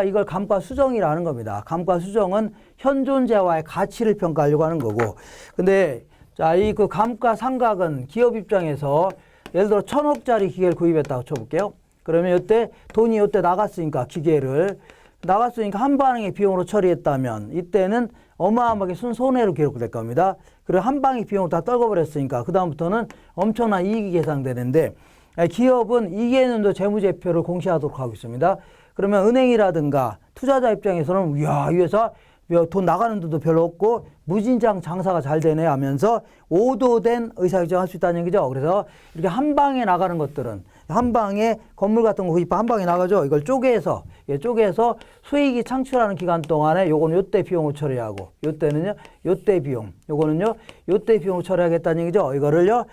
Speaker 1: 이걸 감가수정이라는 겁니다. 감가수정은 현존재와의 가치를 평가하려고 하는 거고. 근데, 자, 이 감가상각은 기업 입장에서 예를 들어 1,000억짜리 기계를 구입했다고 쳐볼게요. 그러면 이때 돈이 나갔으니까 나갔으니까 한 방의 비용으로 처리했다면 이때는 어마어마하게 손해로 기록될 겁니다. 그리고 한 방의 비용을 다 떨궈버렸으니까 그다음부터는 엄청난 이익이 계산되는데, 기업은 이계년도 재무제표를 공시하도록 하고 있습니다. 그러면 은행이라든가 투자자 입장에서는 이야, 이 회사 돈 나가는 데도 별로 없고 무진장 장사가 잘 되네 하면서 오도된 의사결정할 수 있다는 얘기죠. 그래서 이렇게 한 방에 나가는 것들은, 한 방에 건물 같은 거 구입 한 방에 나가죠. 이걸 쪼개서 수익이 창출하는 기간 동안에 요거는 요때 비용을 처리하고, 요때는요 요때 비용, 요거는요 요때 비용을 처리하겠다는 얘기죠. 이거를요,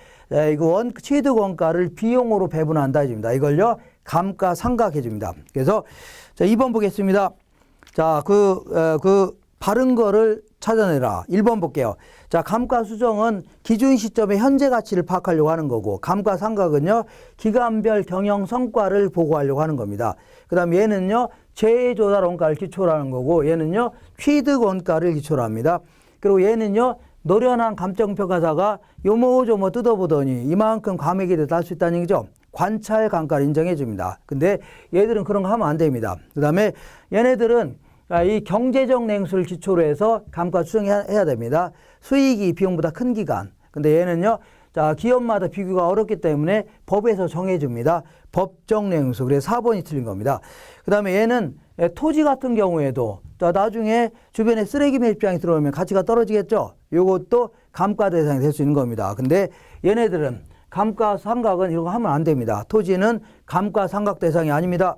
Speaker 1: 이거 취득 원가를 비용으로 배분한다 해줍니다. 이걸요 감가상각해 줍니다. 그래서 자, 2번 보겠습니다. 자, 바른 거를 찾아내라. 1번 볼게요. 자, 감가수정은 기준 시점의 현재 가치를 파악하려고 하는 거고, 감가상각은요, 기간별 경영 성과를 보고하려고 하는 겁니다. 그 다음에 얘는요, 재조달 원가를 기초로 하는 거고, 얘는요, 취득 원가를 기초로 합니다. 그리고 얘는요, 노련한 감정평가사가 요모조모 뜯어보더니 이만큼 감액이 됐다 할 수 있다는 얘기죠. 관찰 감가를 인정해 줍니다. 근데 얘들은 그런 거 하면 안 됩니다. 그 다음에 얘네들은 이 경제적 냉수를 기초로 해서 감가 추정해야 됩니다. 수익이 비용보다 큰 기간. 근데 얘는요, 자, 기업마다 비교가 어렵기 때문에 법에서 정해줍니다. 법정 냉수. 그래서 4번이 틀린 겁니다. 그 다음에 얘는 토지 같은 경우에도 나중에 주변에 쓰레기 매입장이 들어오면 가치가 떨어지겠죠. 요것도 감가 대상이 될 수 있는 겁니다. 근데 얘네들은 감가상각은 이런 거 하면 안 됩니다. 토지는 감가상각 대상이 아닙니다.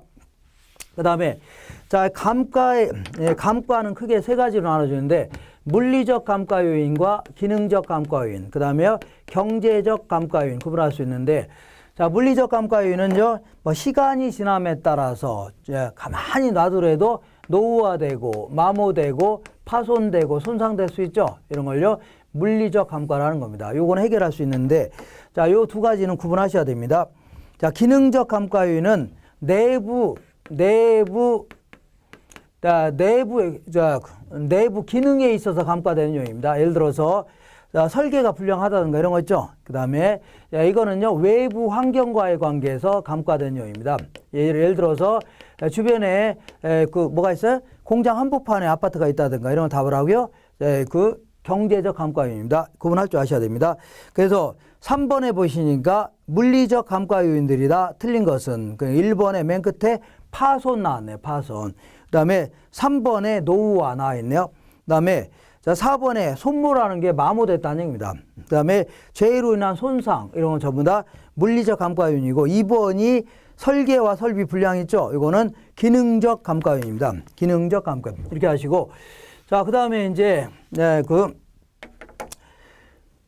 Speaker 1: 그 다음에 자, 감가는 크게 세 가지로 나눠주는데 물리적 감가 요인과 기능적 감가 요인, 그 다음에 경제적 감가 요인 구분할 수 있는데, 자, 물리적 감가 요인은요, 뭐 시간이 지남에 따라서 가만히 놔두래도 노후화되고 마모되고 파손되고 손상될 수 있죠. 이런 걸요, 물리적 감가라는 겁니다. 요건 해결할 수 있는데, 자, 요 두 가지는 구분하셔야 됩니다. 자, 기능적 감가 요인은 내부 기능에 있어서 감가되는 요인입니다. 예를 들어서 설계가 불량하다든가 이런 거 있죠. 그 다음에 이거는요, 외부 환경과의 관계에서 감가되는 요인입니다. 예를 들어서 주변에 뭐가 있어요? 공장 한복판에 아파트가 있다든가 이런 거 답을 하고요. 그 경제적 감가 요인입니다. 구분할 줄 아셔야 됩니다. 그래서 3번에 보시니까 물리적 감가 요인들이다. 틀린 것은 그 1번에 맨 끝에 파손 나왔네요. 파손. 그 다음에 3번에 노후화 나와 있네요. 그 다음에 자, 4번에 손모라는 게 마모됐다는 얘기입니다. 그 다음에 재해로 인한 손상 이런 건 전부 다 물리적 감가 요인이고, 2번이 설계와 설비 불량 있죠. 이거는 기능적 감가 요인입니다. 기능적 감가 이렇게 하시고, 자, 그 다음에 이제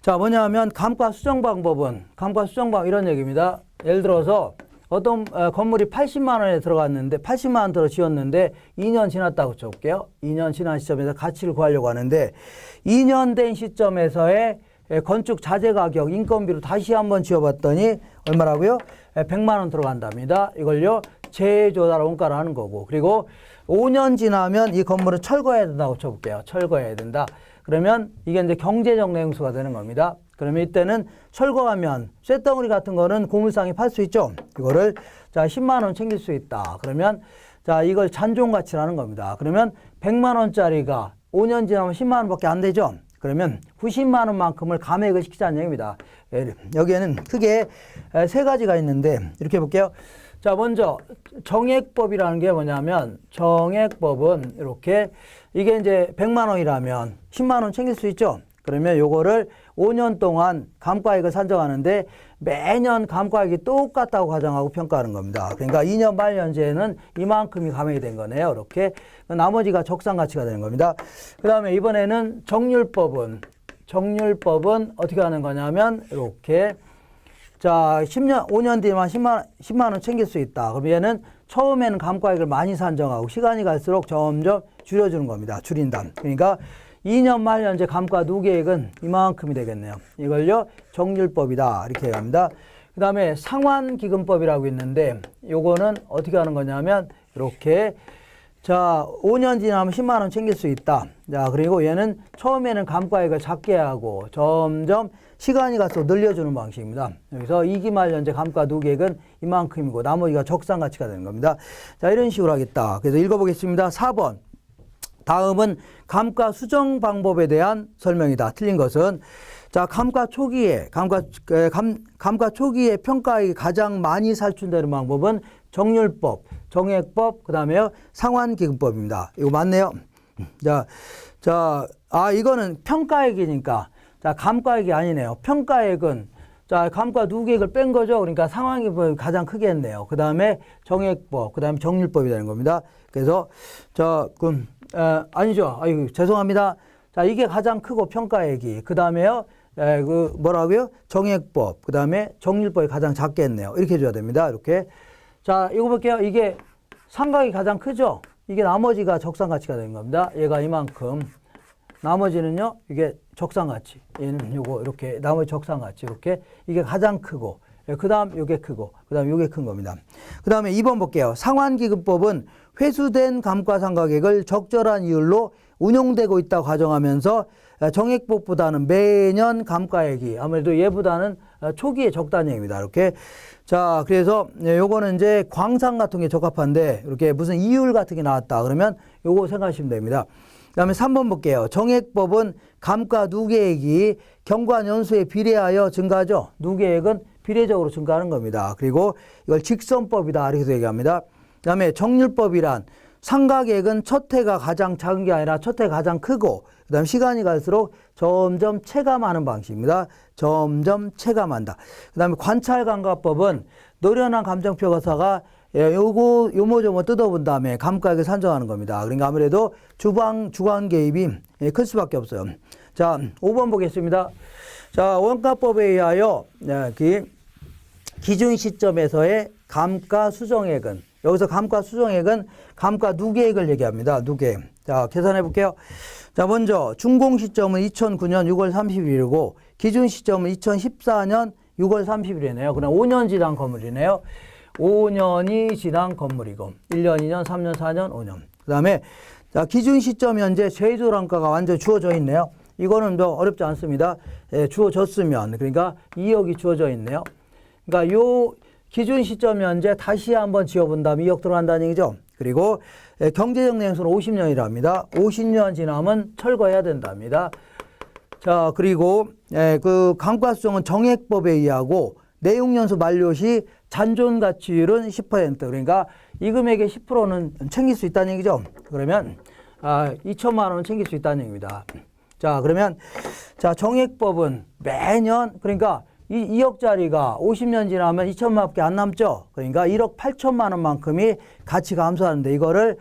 Speaker 1: 자, 뭐냐면 감가 수정 방법은 이런 얘기입니다. 예를 들어서 어떤 건물이 80만 원에 들어갔는데 80만 원 들어 지었는데 2년 지났다고 쳐볼게요. 2년 지난 시점에서 가치를 구하려고 하는데 2년 된 시점에서의 건축 자재 가격 인건비로 다시 한번 지어봤더니 얼마라고요? 100만 원 들어간답니다. 이걸요, 재조달 원가를 하는 거고, 그리고 5년 지나면 이 건물을 철거해야 된다고 쳐볼게요. 철거해야 된다. 그러면 이게 이제 경제적 내용수가 되는 겁니다. 그러면 이때는 철거하면 쇳덩어리 같은 거는 고물상이 팔 수 있죠. 이거를 자, 10만 원 챙길 수 있다. 그러면 자, 이걸 잔존 가치라는 겁니다. 그러면 100만 원짜리가 5년 지나면 10만 원밖에 안 되죠. 그러면 90만 원만큼을 감액을 시키자는 얘기입니다. 여기에는 크게 세 가지가 있는데 이렇게 볼게요. 자, 먼저 정액법이라는 게 뭐냐면, 정액법은 이렇게, 이게 이제 100만 원이라면 10만 원 챙길 수 있죠. 그러면 요거를 5년 동안 감가액을 산정하는데 매년 감가액이 똑같다고 가정하고 평가하는 겁니다. 그러니까 2년 말년제에는 이만큼이 감액이 된 거네요. 이렇게. 나머지가 적산가치가 되는 겁니다. 그 다음에 이번에는 정률법은 어떻게 하는 거냐면 이렇게, 자, 5년 뒤에만 10만 원 챙길 수 있다. 그럼 얘는 처음에는 감가액을 많이 산정하고 시간이 갈수록 점점 줄여주는 겁니다. 줄인다. 그러니까 2년 말년제 감가 누계액은 이만큼이 되겠네요. 이걸요, 정률법이다. 이렇게 얘기합니다. 그 다음에 상환기금법이라고 있는데 요거는 어떻게 하는 거냐면 이렇게, 자, 5년 지나면 10만 원 챙길 수 있다. 자, 그리고 얘는 처음에는 감가액을 작게 하고 점점 시간이 갈수록 늘려주는 방식입니다. 여기서 2기 말년제 감가 누계액은 이만큼이고 나머지가 적산가치가 되는 겁니다. 자, 이런 식으로 하겠다. 그래서 읽어보겠습니다. 4번. 다음은 감가 수정 방법에 대한 설명이다. 틀린 것은, 자, 감가 초기에 평가액이 가장 많이 살춘되는 방법은 정률법, 정액법, 그 다음에 상환기금법입니다. 이거 맞네요. 이거는 평가액이니까, 자, 감가액이 아니네요. 평가액은, 자, 감가 누계액을 뺀 거죠. 그러니까 상환기금법이 가장 크게 했네요. 그 다음에 정액법, 그 다음에 정률법이 되는 겁니다. 그래서, 아니죠. 아이고, 죄송합니다. 자, 이게 가장 크고 평가액이. 그 다음에요, 정액법, 그 다음에 정률법이 가장 작게 했네요. 이렇게 해줘야 됩니다. 이렇게. 자, 이거 볼게요. 이게 상각이 가장 크죠? 이게 나머지가 적산가치가 되는 겁니다. 얘가 이만큼 나머지는요, 이게 적산가치. 얘는 요거 이렇게, 나머지 적산가치. 이렇게. 이게 가장 크고, 그 다음 요게 크고, 그 다음 요게 큰 겁니다. 그 다음에 2번 볼게요. 상환기금법은 회수된 감가상각액을 적절한 이율로 운용되고 있다고 가정하면서 정액법보다는 매년 감가액이 아무래도 얘보다는 초기에 적다는 얘기입니다. 이렇게. 자, 그래서 요거는 이제 광상 같은 게 적합한데 이렇게 무슨 이율 같은 게 나왔다. 그러면 요거 생각하시면 됩니다. 그 다음에 3번 볼게요. 정액법은 감가 누계액이 경관 연수에 비례하여 증가하죠. 누계액은 비례적으로 증가하는 겁니다. 그리고 이걸 직선법이다. 이렇게 얘기합니다. 그 다음에 정률법이란 상각액은 첫 해가 가장 작은 게 아니라 첫 해가 가장 크고 그 다음 시간이 갈수록 점점 체감하는 방식입니다. 점점 체감한다. 그 다음에 관찰감가법은 노련한 감정표가사가 요거 요모조모 뜯어본 다음에 감가액을 산정하는 겁니다. 그러니까 아무래도 주관 개입이 클 수밖에 없어요. 자, 5번 보겠습니다. 자, 원가법에 의하여 기준 시점에서의 감가 수정액은 여기서 감가 수정액은 감가 누계액을 얘기합니다. 누계액. 자, 계산해 볼게요. 자, 먼저 준공 시점은 2009년 6월 30일이고 기준 시점은 2014년 6월 30일이네요. 그럼 5년 지난 건물이네요. 5년이 지난 건물이고 1년, 2년, 3년, 4년, 5년. 그 다음에 자, 기준 시점 현재 최저단가가 완전 주어져 있네요. 이거는 뭐 어렵지 않습니다. 주어졌으면 그러니까 2억이 주어져 있네요. 그러니까 요 기준 시점 현재 다시 한번 지어본다면 2억 들어간다는 얘기죠. 그리고 경제적 내용수는 50년이랍니다. 50년 지나면 철거해야 된답니다. 자, 그리고 그 감가수정은 정액법에 의하고 내용연수 만료 시 잔존가치율은 10%. 그러니까 이 금액의 10%는 챙길 수 있다는 얘기죠. 그러면 2천만 원은 챙길 수 있다는 얘기입니다. 자, 그러면 자, 정액법은 매년 그러니까 2억짜리가 50년 지나면 2천만 원밖에 안 남죠. 그러니까 1억 8천만 원만큼이 가치 감소하는데 이거를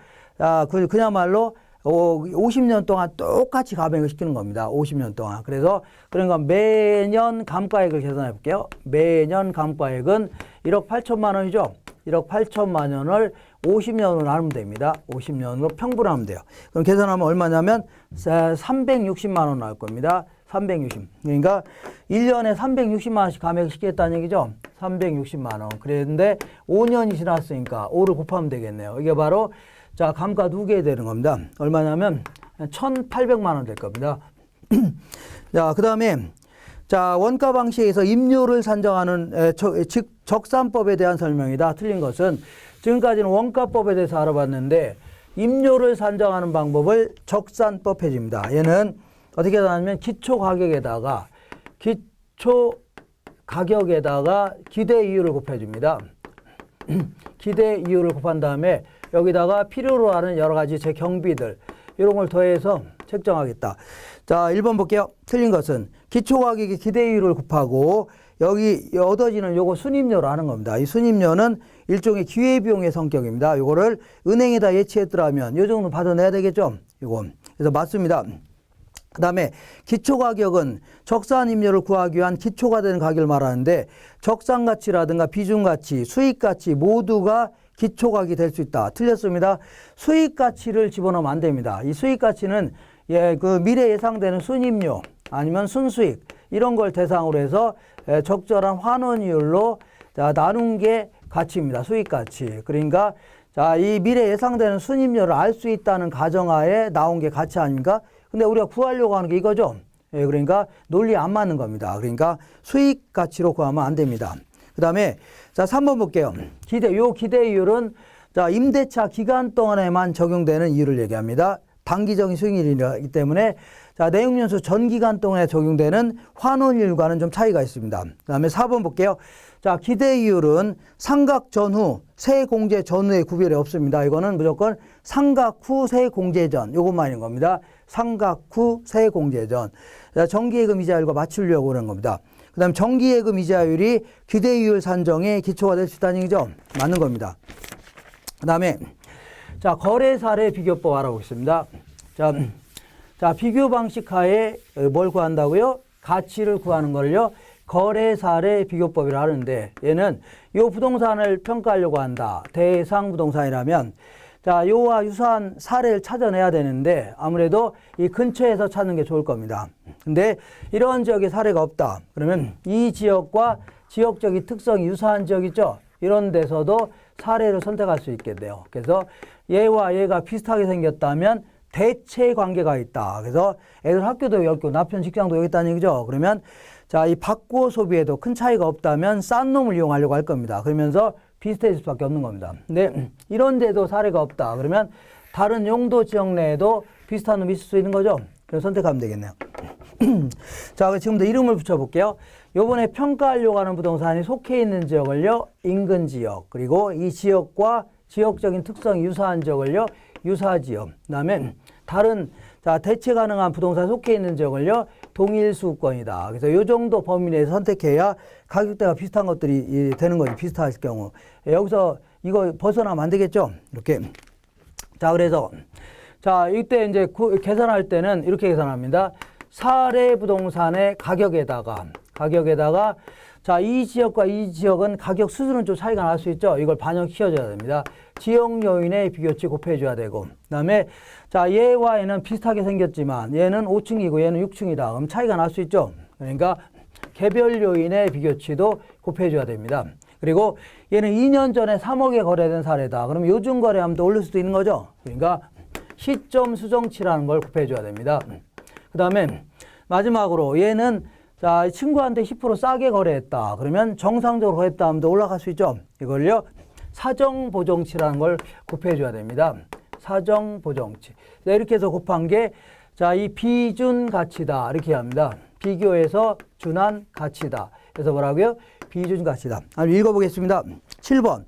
Speaker 1: 그야말로 50년 동안 똑같이 감액을 시키는 겁니다. 50년 동안. 그래서 그러니까 매년 감가액을 계산해 볼게요. 매년 감가액은 1억 8천만 원이죠. 1억 8천만 원을 50년으로 나누면 됩니다. 50년으로 평분하면 돼요. 그럼 계산하면 얼마냐면 360만 원 나올 겁니다. 360. 그러니까 1년에 360만 원씩 감액을 시키겠다는 얘기죠. 360만 원. 그랬는데 5년이 지났으니까 5를 곱하면 되겠네요. 이게 바로 자, 감가 누계 되는 겁니다. 얼마냐면 1,800만 원 될 겁니다. 자, 그 다음에 자, 원가 방식에서 임료를 산정하는 즉 적산법에 대한 설명이다. 틀린 것은 지금까지는 원가법에 대해서 알아봤는데 임료를 산정하는 방법을 적산법 해줍니다. 얘는 어떻게 하냐면 기초 가격에다가 기대 이율을 곱해줍니다. 기대 이율을 곱한 다음에 여기다가 필요로 하는 여러 가지 제 경비들 이런 걸 더해서 책정하겠다. 자, 1번 볼게요. 틀린 것은 기초 가격의 기대 이율을 곱하고 여기 얻어지는 요거 순임료로 하는 겁니다. 이 순임료는 일종의 기회비용의 성격입니다. 요거를 은행에다 예치했더라면 요 정도 받아내야 되겠죠. 요거. 그래서 맞습니다. 그 다음에 기초가격은 적산임료를 구하기 위한 기초가 되는 가격을 말하는데 적산가치라든가 비중가치, 수익가치 모두가 기초가격이 될 수 있다. 틀렸습니다. 수익가치를 집어넣으면 안 됩니다. 이 수익가치는 그 미래 예상되는 순임료 아니면 순수익 이런 걸 대상으로 해서 적절한 환원이율로 나눈 게 가치입니다. 수익가치. 그러니까 자, 이 미래 예상되는 순임료를 알 수 있다는 가정하에 나온 게 가치 아닙니까? 근데 우리가 구하려고 하는 게 이거죠. 그러니까 논리 안 맞는 겁니다. 그러니까 수익 가치로 구하면 안 됩니다. 그 다음에 자, 3번 볼게요. 기대 이율은 자, 임대차 기간 동안에만 적용되는 이율을 얘기합니다. 단기적인 수익률이기 때문에 자, 내용연수 전 기간 동안에 적용되는 환원율과는 좀 차이가 있습니다. 그 다음에 4번 볼게요. 자, 기대 이율은 상각 전후, 세액 공제 전후에 구별이 없습니다. 이거는 무조건 상각 후 세액 공제 전 요것만인 겁니다. 상각 후 세액 공제 전. 정기예금 이자율과 맞추려고 그러는 겁니다. 그 다음 정기예금 이자율이 기대 이율 산정의 기초가 될 수 있다는 얘기죠. 맞는 겁니다. 그 다음에 자, 거래 사례 비교법 알아보겠습니다. 자, 비교 방식 하에 뭘 구한다고요? 가치를 구하는 걸요. 거래 사례 비교법이라 하는데 얘는 이 부동산을 평가하려고 한다. 대상 부동산이라면 자, 요와 유사한 사례를 찾아내야 되는데 아무래도 이 근처에서 찾는 게 좋을 겁니다. 근데 이런 지역에 사례가 없다. 그러면 이 지역과 지역적인 특성이 유사한 지역 있죠? 이런 데서도 사례를 선택할 수 있게 돼요. 그래서 얘와 얘가 비슷하게 생겼다면 대체 관계가 있다. 그래서 애들 학교도 여기 있고 남편 직장도 여기 있다는 얘기죠. 그러면 자, 이 받고 소비에도 큰 차이가 없다면 싼 놈을 이용하려고 할 겁니다. 그러면서 비슷해질 수밖에 없는 겁니다. 근데 이런 데도 사례가 없다. 그러면 다른 용도 지역 내에도 비슷한 놈이 있을 수 있는 거죠. 그래서 선택하면 되겠네요. 자, 지금부터 이름을 붙여볼게요. 요번에 평가하려고 하는 부동산이 속해 있는 지역을요, 인근 지역. 그리고 이 지역과 지역적인 특성이 유사한 지역을요, 유사 지역. 그 다음에 다른, 자, 대체 가능한 부동산 속해 있는 지역을요, 동일 수급권이다. 그래서 요 정도 범위 내에서 선택해야 가격대가 비슷한 것들이 되는 거죠. 비슷할 경우. 여기서 이거 벗어나면 안 되겠죠? 이렇게. 자, 그래서, 자, 이때 이제 계산할 때는 이렇게 계산합니다. 사례 부동산의 가격에다가, 자, 이 지역과 이 지역은 가격 수준은 좀 차이가 날 수 있죠. 이걸 반영시켜줘야 됩니다. 지역 요인의 비교치 곱해줘야 되고, 그 다음에, 자, 얘와 얘는 비슷하게 생겼지만, 얘는 5층이고 얘는 6층이다. 그럼 차이가 날 수 있죠. 그러니까, 개별 요인의 비교치도 곱해줘야 됩니다. 그리고 얘는 2년 전에 3억에 거래된 사례다. 그럼 요즘 거래하면 또 올릴 수도 있는 거죠. 그러니까, 시점 수정치라는 걸 곱해줘야 됩니다. 그 다음에, 마지막으로 얘는 자, 친구한테 10% 싸게 거래했다. 그러면 정상적으로 거래했다 하면 더 올라갈 수 있죠. 이걸요, 사정보정치라는 걸 곱해줘야 됩니다. 사정보정치. 이렇게 해서 곱한 게, 자, 이 비준 가치다. 이렇게 합니다. 비교해서 준한 가치다. 그래서 뭐라고요? 비준 가치다. 한번 읽어보겠습니다. 7번.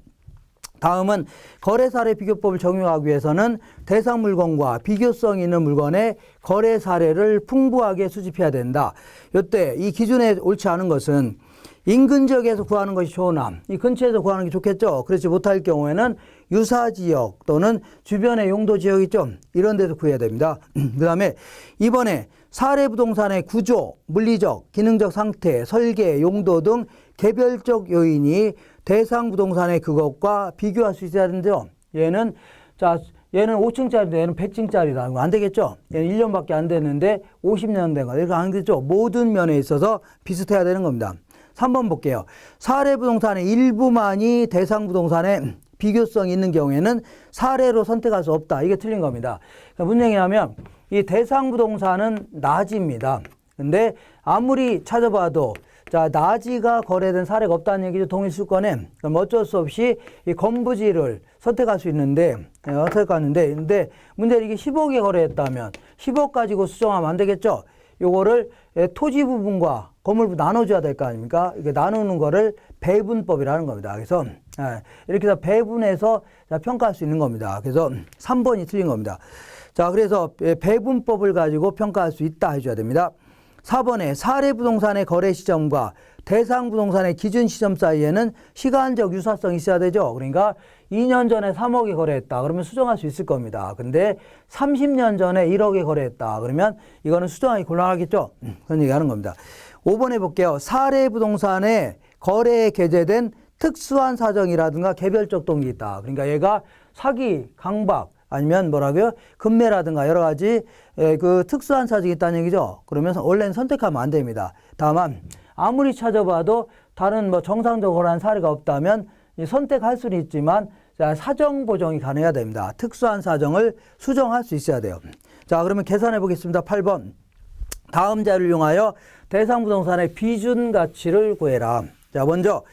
Speaker 1: 다음은 거래 사례 비교법을 적용하기 위해서는 대상 물건과 비교성 있는 물건의 거래 사례를 풍부하게 수집해야 된다. 이때 이 기준에 옳지 않은 것은 인근 지역에서 구하는 것이 좋으나 이 근처에서 구하는 게 좋겠죠. 그렇지 못할 경우에는 유사 지역 또는 주변의 용도 지역 있죠. 이런 데서 구해야 됩니다. 그 다음에 이번에 사례 부동산의 구조, 물리적, 기능적 상태, 설계, 용도 등 개별적 요인이 대상 부동산의 그것과 비교할 수 있어야 되는데요. 얘는 5층짜리인데 얘는 100층짜리다. 안 되겠죠? 얘는 1년밖에 안 됐는데 50년 된 거. 이렇게 안 되죠? 모든 면에 있어서 비슷해야 되는 겁니다. 3번 볼게요. 사례 부동산의 일부만이 대상 부동산의 비교성이 있는 경우에는 사례로 선택할 수 없다. 이게 틀린 겁니다. 그러니까 무슨 얘기냐면 이 대상 부동산은 낮입니다. 근데 아무리 찾아봐도 자, 나지가 거래된 사례가 없다는 얘기죠. 동일 수권에. 그럼 어쩔 수 없이 이 건부지를 선택할 수 있는데, 근데 문제는 이게 10억에 거래했다면 10억 가지고 수정하면 안 되겠죠. 요거를 토지 부분과 건물 부분 나눠줘야 될 거 아닙니까? 이게 나누는 거를 배분법이라는 겁니다. 그래서 이렇게 해서 배분해서 평가할 수 있는 겁니다. 그래서 3번이 틀린 겁니다. 자, 그래서 배분법을 가지고 평가할 수 있다 해줘야 됩니다. 4번에 사례 부동산의 거래 시점과 대상 부동산의 기준 시점 사이에는 시간적 유사성이 있어야 되죠. 그러니까 2년 전에 3억에 거래했다. 그러면 수정할 수 있을 겁니다. 근데 30년 전에 1억에 거래했다. 그러면 이거는 수정하기 곤란하겠죠. 그런 얘기 하는 겁니다. 5번에 볼게요. 사례 부동산의 거래에 게재된 특수한 사정이라든가 개별적 동기 있다. 그러니까 얘가 사기, 강박, 아니면 뭐라고요? 금매라든가 여러 가지 그 특수한 사정이 있다는 얘기죠. 그러면 원래는 선택하면 안 됩니다. 다만 아무리 찾아봐도 다른 뭐 정상적으로 한 사례가 없다면 선택할 수는 있지만 사정 보정이 가능해야 됩니다. 특수한 사정을 수정할 수 있어야 돼요. 자, 그러면 계산해 보겠습니다. 8번. 다음 자료를 이용하여 대상 부동산의 비준 가치를 구해라. 자, 먼저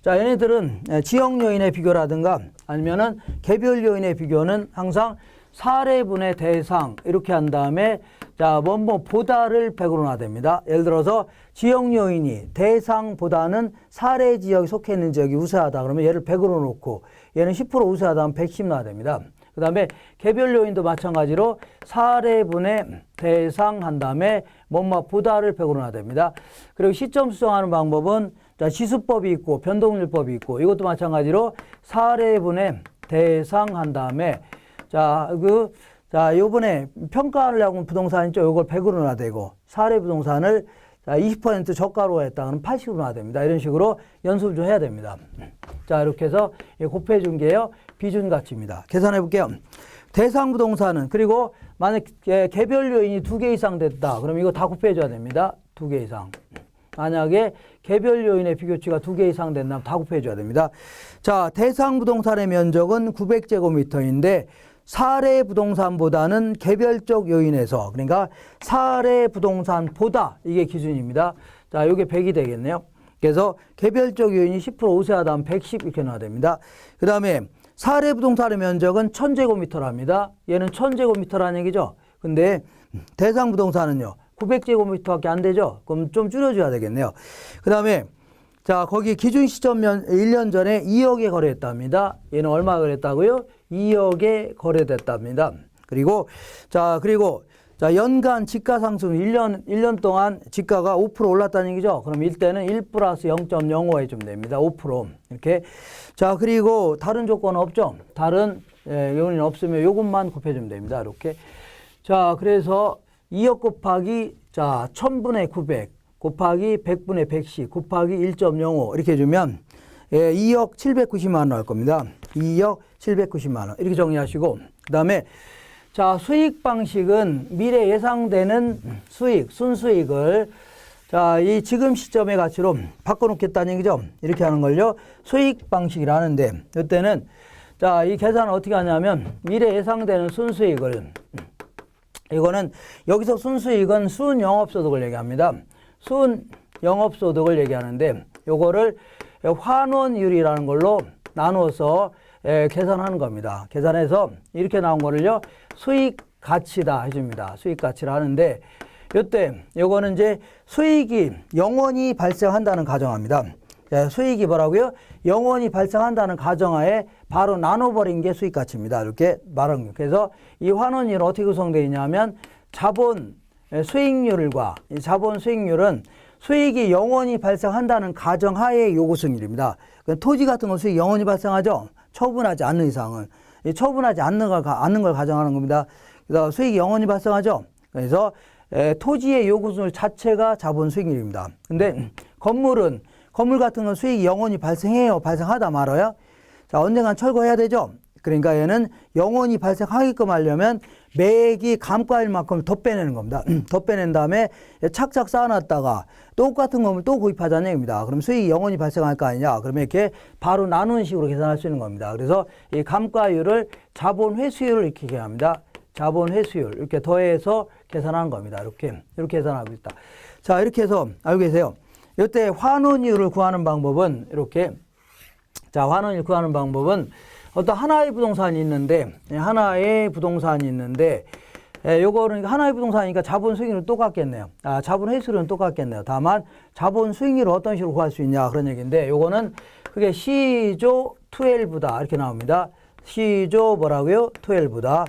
Speaker 1: 자, 얘네들은 지역 요인의 비교라든가 아니면은 개별 요인의 비교는 항상 사례분의 대상 이렇게 한 다음에 자, 보다를 100으로 놔댑니다. 예를 들어서 지역 요인이 대상보다는 사례 지역에 속해 있는 지역이 우세하다. 그러면 얘를 100으로 놓고 얘는 10% 우세하다 하면 110 놔야 됩니다. 그 다음에 개별 요인도 마찬가지로 사례분의 대상 한 다음에 보다를 100으로 놔야 됩니다. 그리고 시점 수정하는 방법은 자, 지수법이 있고 변동률법이 있고 이것도 마찬가지로 사례분의 대상 한 다음에 요번에 평가하려고 부동산 있죠. 요걸 100으로 놔야 되고 사례 부동산을 20% 저가로 했다. 그러면 80으로 놔야 됩니다. 이런 식으로 연습을 좀 해야 됩니다. 자, 자, 이렇게 해서 곱해준 게요. 비준가치입니다. 계산해 볼게요. 대상 부동산은 그리고 만약 개별 요인이 2개 이상 됐다. 그럼 이거 다 곱해줘야 됩니다. 2개 이상. 만약에 개별 요인의 비교치가 2개 이상 된다면 다 곱해줘야 됩니다. 자, 대상 부동산의 면적은 900제곱미터인데 사례 부동산보다는 개별적 요인에서 그러니까 사례 부동산보다 이게 기준입니다. 자, 이게 100이 되겠네요. 그래서 개별적 요인이 10% 우세하다면 110 이렇게 나와야 됩니다. 그 다음에 사례 부동산의 면적은 1000제곱미터랍니다. 얘는 1000제곱미터라는 얘기죠. 근데 대상 부동산은요. 900제곱미터밖에 안 되죠. 그럼 좀 줄여줘야 되겠네요. 그 다음에 자, 거기 기준 시점 1년 전에 2억에 거래했답니다. 얘는 얼마 거래했다고요? 2억에 거래됐답니다. 그리고 자, 연간 지가 상승 1년 동안 지가가 5% 올랐다는 얘기죠. 그럼 이때는 1 플러스 0.05 해주면 됩니다. 5%. 이렇게. 자, 그리고 다른 조건은 없죠. 다른 요인이 없으면 요것만 곱해주면 됩니다. 이렇게. 자, 그래서 2억 곱하기 자 1000분의 900 곱하기 100분의 110 곱하기 1.05 이렇게 해주면 2억 790만 원 나올 겁니다. 2억 790만 원 이렇게 정리하시고 그 다음에 자 수익 방식은 미래 예상되는 수익 순수익을 자 이 지금 시점의 가치로 바꿔놓겠다는 얘기죠. 이렇게 하는 걸요 수익 방식이라는데 이때는 자 이 계산을 어떻게 하냐면 미래 예상되는 순수익을 이거는 여기서 순수익은 순영업소득을 얘기합니다. 순영업소득을 얘기하는데 요거를 환원율이라는 걸로 나누어서 계산하는 겁니다. 계산해서 이렇게 나온 거를요 수익가치다 해줍니다. 수익가치라 하는데 요때 요거는 이제 수익이 영원히 발생한다는 가정합니다. 수익이 뭐라고요? 영원히 발생한다는 가정하에 바로 나눠버린 게 수익가치입니다. 이렇게 말한 거예요. 그래서 이 환원율은 어떻게 구성되어 있냐면 자본 수익률과 이 자본 수익률은 수익이 영원히 발생한다는 가정하에 요구승률입니다. 토지 같은 건 수익이 영원히 발생하죠. 처분하지 않는 이상은. 처분하지 않는 걸 가정하는 겁니다. 그래서 수익이 영원히 발생하죠. 그래서 토지의 요구승률 자체가 자본 수익률입니다. 근데 건물 같은 건 수익이 영원히 발생해요? 발생하다 말아요? 자, 언젠간 철거해야 되죠? 그러니까 얘는 영원히 발생하게끔 하려면 매액이 감가일 만큼 더 빼내는 겁니다. 더 빼낸 다음에 착착 쌓아놨다가 똑같은 건물 또 구입하자는 얘기입니다. 그럼 수익이 영원히 발생할 거 아니냐? 그러면 이렇게 바로 나누는 식으로 계산할 수 있는 겁니다. 그래서 이 감가율을 자본 회수율을 이렇게 얘기합니다. 자본 회수율 이렇게 더해서 계산하는 겁니다. 이렇게 계산하고 있다. 자, 이렇게 해서 알고 계세요. 이때 환원율을 구하는 방법은 이렇게 자 환원율 구하는 방법은 어떤 하나의 부동산이 있는데 요거는 하나의 부동산이니까 자본 수익률은 똑같겠네요. 자본 회수율은 똑같겠네요. 다만 자본 수익률을 어떤 식으로 구할 수 있냐 그런 얘기인데 요거는 그게 시조 12다 이렇게 나옵니다. 시조 뭐라고요? 12다.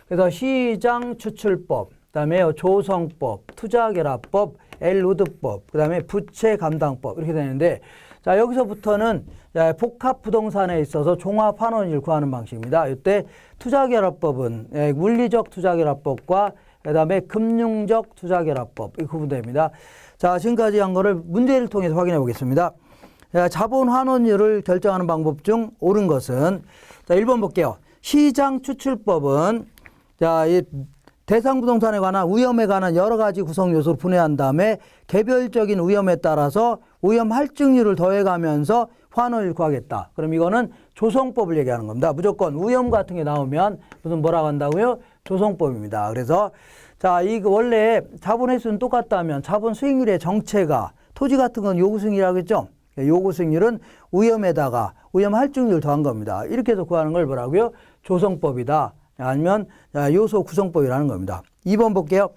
Speaker 1: 그래서 시장 추출법, 그다음에 조성법, 투자결합법, 엘우드법, 그 다음에 부채감당법 이렇게 되는데 자 여기서부터는 복합 부동산에 있어서 종합 환원율 구하는 방식입니다. 이때 투자결합법은 물리적 투자결합법과 그 다음에 금융적 투자결합법 이 구분됩니다. 자 지금까지 한 거를 문제를 통해서 확인해 보겠습니다. 자본 환원율을 결정하는 방법 중 옳은 것은 자 1번 볼게요. 시장 추출법은 자 이 대상 부동산에 관한 위험에 관한 여러 가지 구성 요소를 분해한 다음에 개별적인 위험에 따라서 위험 할증률을 더해가면서 환원율을 구하겠다. 그럼 이거는 조성법을 얘기하는 겁니다. 무조건 위험 같은 게 나오면 무슨 뭐라고 한다고요? 조성법입니다. 그래서 자 이거 원래 자본 회수는 똑같다면 자본 수익률의 정체가 토지 같은 건 요구수익률이라고 했죠. 요구수익률은 위험에다가 위험 할증률을 더한 겁니다. 이렇게 해서 구하는 걸 뭐라고요? 조성법이다. 아니면 요소 구성법이라는 겁니다. 2번 볼게요.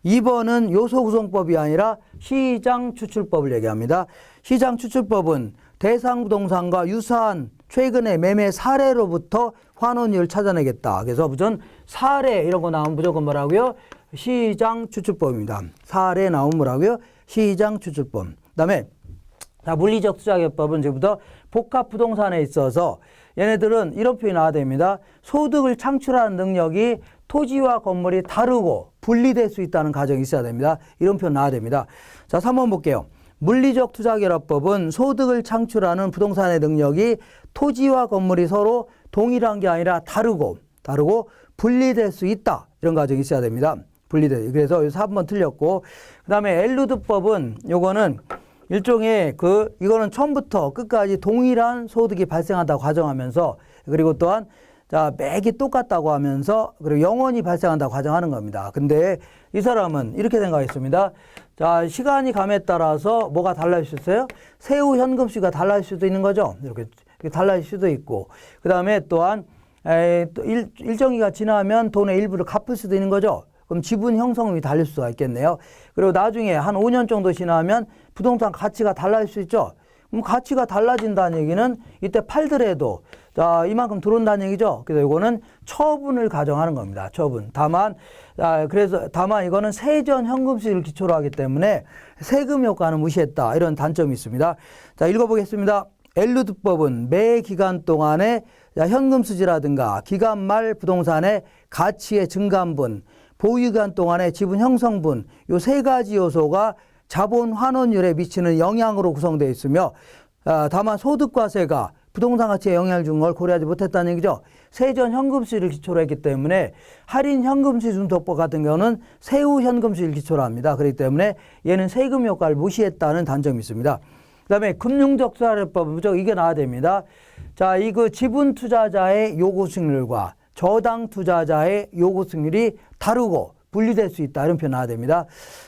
Speaker 1: 2번은 요소 구성법이 아니라 시장 추출법을 얘기합니다. 시장 추출법은 대상 부동산과 유사한 최근의 매매 사례로부터 환원율을 찾아내겠다. 그래서 무슨 사례 이런 거 나오면 무조건 뭐라고요? 시장 추출법입니다. 사례 나오면 뭐라고요? 시장 추출법. 그다음에 자, 물리적 투자기업법은 지금부터 복합 부동산에 있어서 얘네들은 이런 표현이 나와야 됩니다. 소득을 창출하는 능력이 토지와 건물이 다르고 분리될 수 있다는 가정이 있어야 됩니다. 이런 표현 나와야 됩니다. 자, 3번 볼게요. 물리적 투자결합법은 소득을 창출하는 부동산의 능력이 토지와 건물이 서로 동일한 게 아니라 다르고 분리될 수 있다. 이런 과정이 있어야 됩니다. 분리돼. 그래서 4번 틀렸고, 그 다음에 엘루드법은 요거는 일종의 이거는 처음부터 끝까지 동일한 소득이 발생한다고 가정하면서, 그리고 또한 자, 맥이 똑같다고 하면서, 그리고 영원히 발생한다고 가정하는 겁니다. 근데 이 사람은 이렇게 생각했습니다. 자, 시간이 감에 따라서 뭐가 달라질 수 있어요? 세후 현금수가 달라질 수도 있는 거죠. 이렇게 달라질 수도 있고, 그 다음에 또한 또 일정 기간 지나면 돈의 일부를 갚을 수도 있는 거죠. 그럼 지분 형성이 달릴 수가 있겠네요. 그리고 나중에 한 5년 정도 지나면 부동산 가치가 달라질 수 있죠. 그럼 가치가 달라진다는 얘기는 이때 팔더라도 자, 이만큼 들어온다는 얘기죠. 그래서 이거는 처분을 가정하는 겁니다. 처분. 다만 이거는 세전 현금수익을 기초로 하기 때문에 세금 효과는 무시했다. 이런 단점이 있습니다. 자, 읽어보겠습니다. 엘루드법은 매 기간 동안의 현금수지라든가 기간 말 부동산의 가치의 증감분, 보유기간 동안의 지분 형성분, 요 세 가지 요소가 자본 환원율에 미치는 영향으로 구성되어 있으며, 다만 소득과세가 부동산 가치에 영향을 준 걸 고려하지 못했다는 얘기죠. 세전 현금수익을 기초로 했기 때문에 할인 현금수준도법 같은 경우는 세후 현금수익을 기초로 합니다. 그렇기 때문에 얘는 세금 효과를 무시했다는 단점이 있습니다. 그 다음에 금융적 투자법은 이게 나와야 됩니다. 자, 이거 지분 투자자의 요구 수익률과 저당 투자자의 요구 수익률이 다르고 분리될 수 있다. 이런 표현 나와야 됩니다.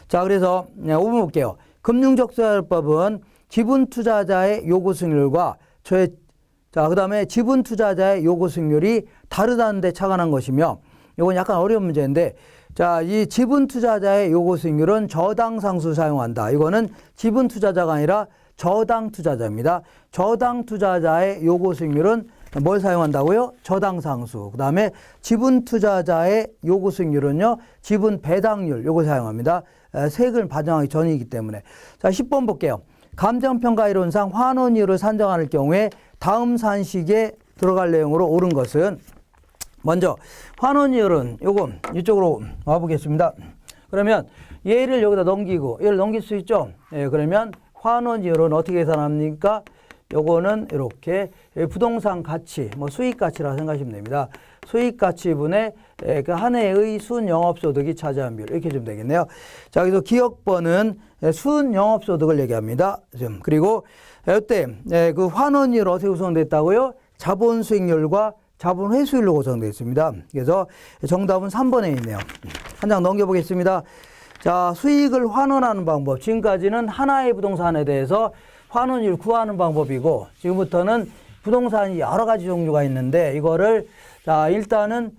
Speaker 1: 자, 그래서 5번 볼게요. 금융적 투자법은 지분 투자자의 요구 수익률과 그 다음에 지분 투자자의 요구 수익률이 다르다는 데 착안한 것이며, 이건 약간 어려운 문제인데, 자, 이 지분 투자자의 요구 수익률은 저당 상수 사용한다. 이거는 지분 투자자가 아니라 저당 투자자입니다. 저당 투자자의 요구 수익률은 뭘 사용한다고요? 저당 상수. 그 다음에 지분 투자자의 요구 수익률은요, 지분 배당률 요거 사용합니다. 세금을 반영하기 전이기 때문에. 자, 10번 볼게요. 감정평가 이론상 환원이율을 산정할 경우에 다음 산식에 들어갈 내용으로 옳은 것은, 먼저 환원이율은 요거 이쪽으로 와보겠습니다. 그러면 얘를 여기다 넘기고 얘를 넘길 수 있죠. 예, 그러면 환원이율은 어떻게 계산합니까? 요거는 이렇게 부동산 가치, 수익 가치라고 생각하시면 됩니다. 수익 가치분의 그 한 해의 순 영업소득이 차지한 비율, 이렇게 좀 되겠네요. 자, 그래서 기억번은 순 영업소득을 얘기합니다. 그리고 이때 그 환원이율 어떻게 구성됐다고요? 자본 수익률과 자본 회수율로 구성되어 있습니다. 그래서 정답은 3번에 있네요. 한 장 넘겨보겠습니다. 자, 수익을 환원하는 방법. 지금까지는 하나의 부동산에 대해서 환원율 구하는 방법이고, 지금부터는 부동산이 여러 가지 종류가 있는데, 이거를 자, 일단은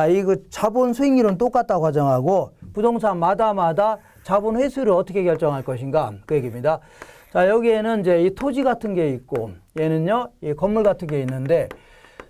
Speaker 1: 이거 자본 수익률은 똑같다고 가정하고 부동산마다 자본 회수를 어떻게 결정할 것인가, 그 얘기입니다. 자, 여기에는 이제 이 토지 같은 게 있고, 얘는요, 이 건물 같은 게 있는데,